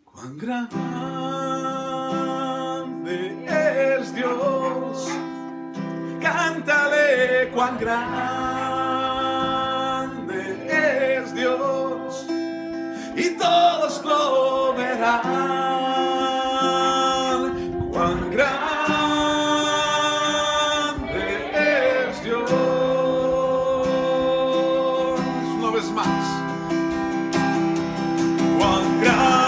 Cuán grande es Dios, cántale, cuán grande es Dios, y todos lo verán. Cuán grande es Dios. Una vez más. Cuán grande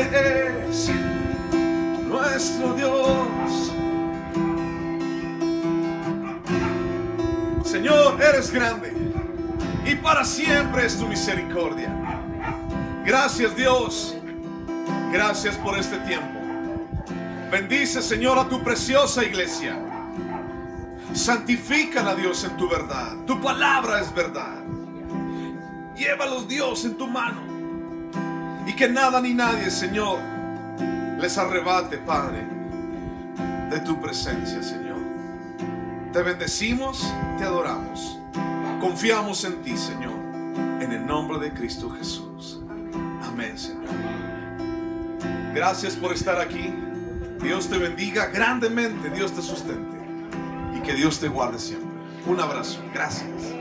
es nuestro Dios. Señor, eres grande y para siempre es tu misericordia. Gracias, Dios. Gracias por este tiempo. Bendice, Señor, a tu preciosa iglesia. Santifícala, Dios, en tu verdad. Tu palabra es verdad. Llévalos, Dios, en tu mano. Y que nada ni nadie, Señor, les arrebate, Padre, de tu presencia, Señor. Te bendecimos, te adoramos. Confiamos en ti, Señor, en el nombre de Cristo Jesús. Amén, Señor. Gracias por estar aquí. Dios te bendiga grandemente, Dios te sustente y que Dios te guarde siempre. Un abrazo. Gracias.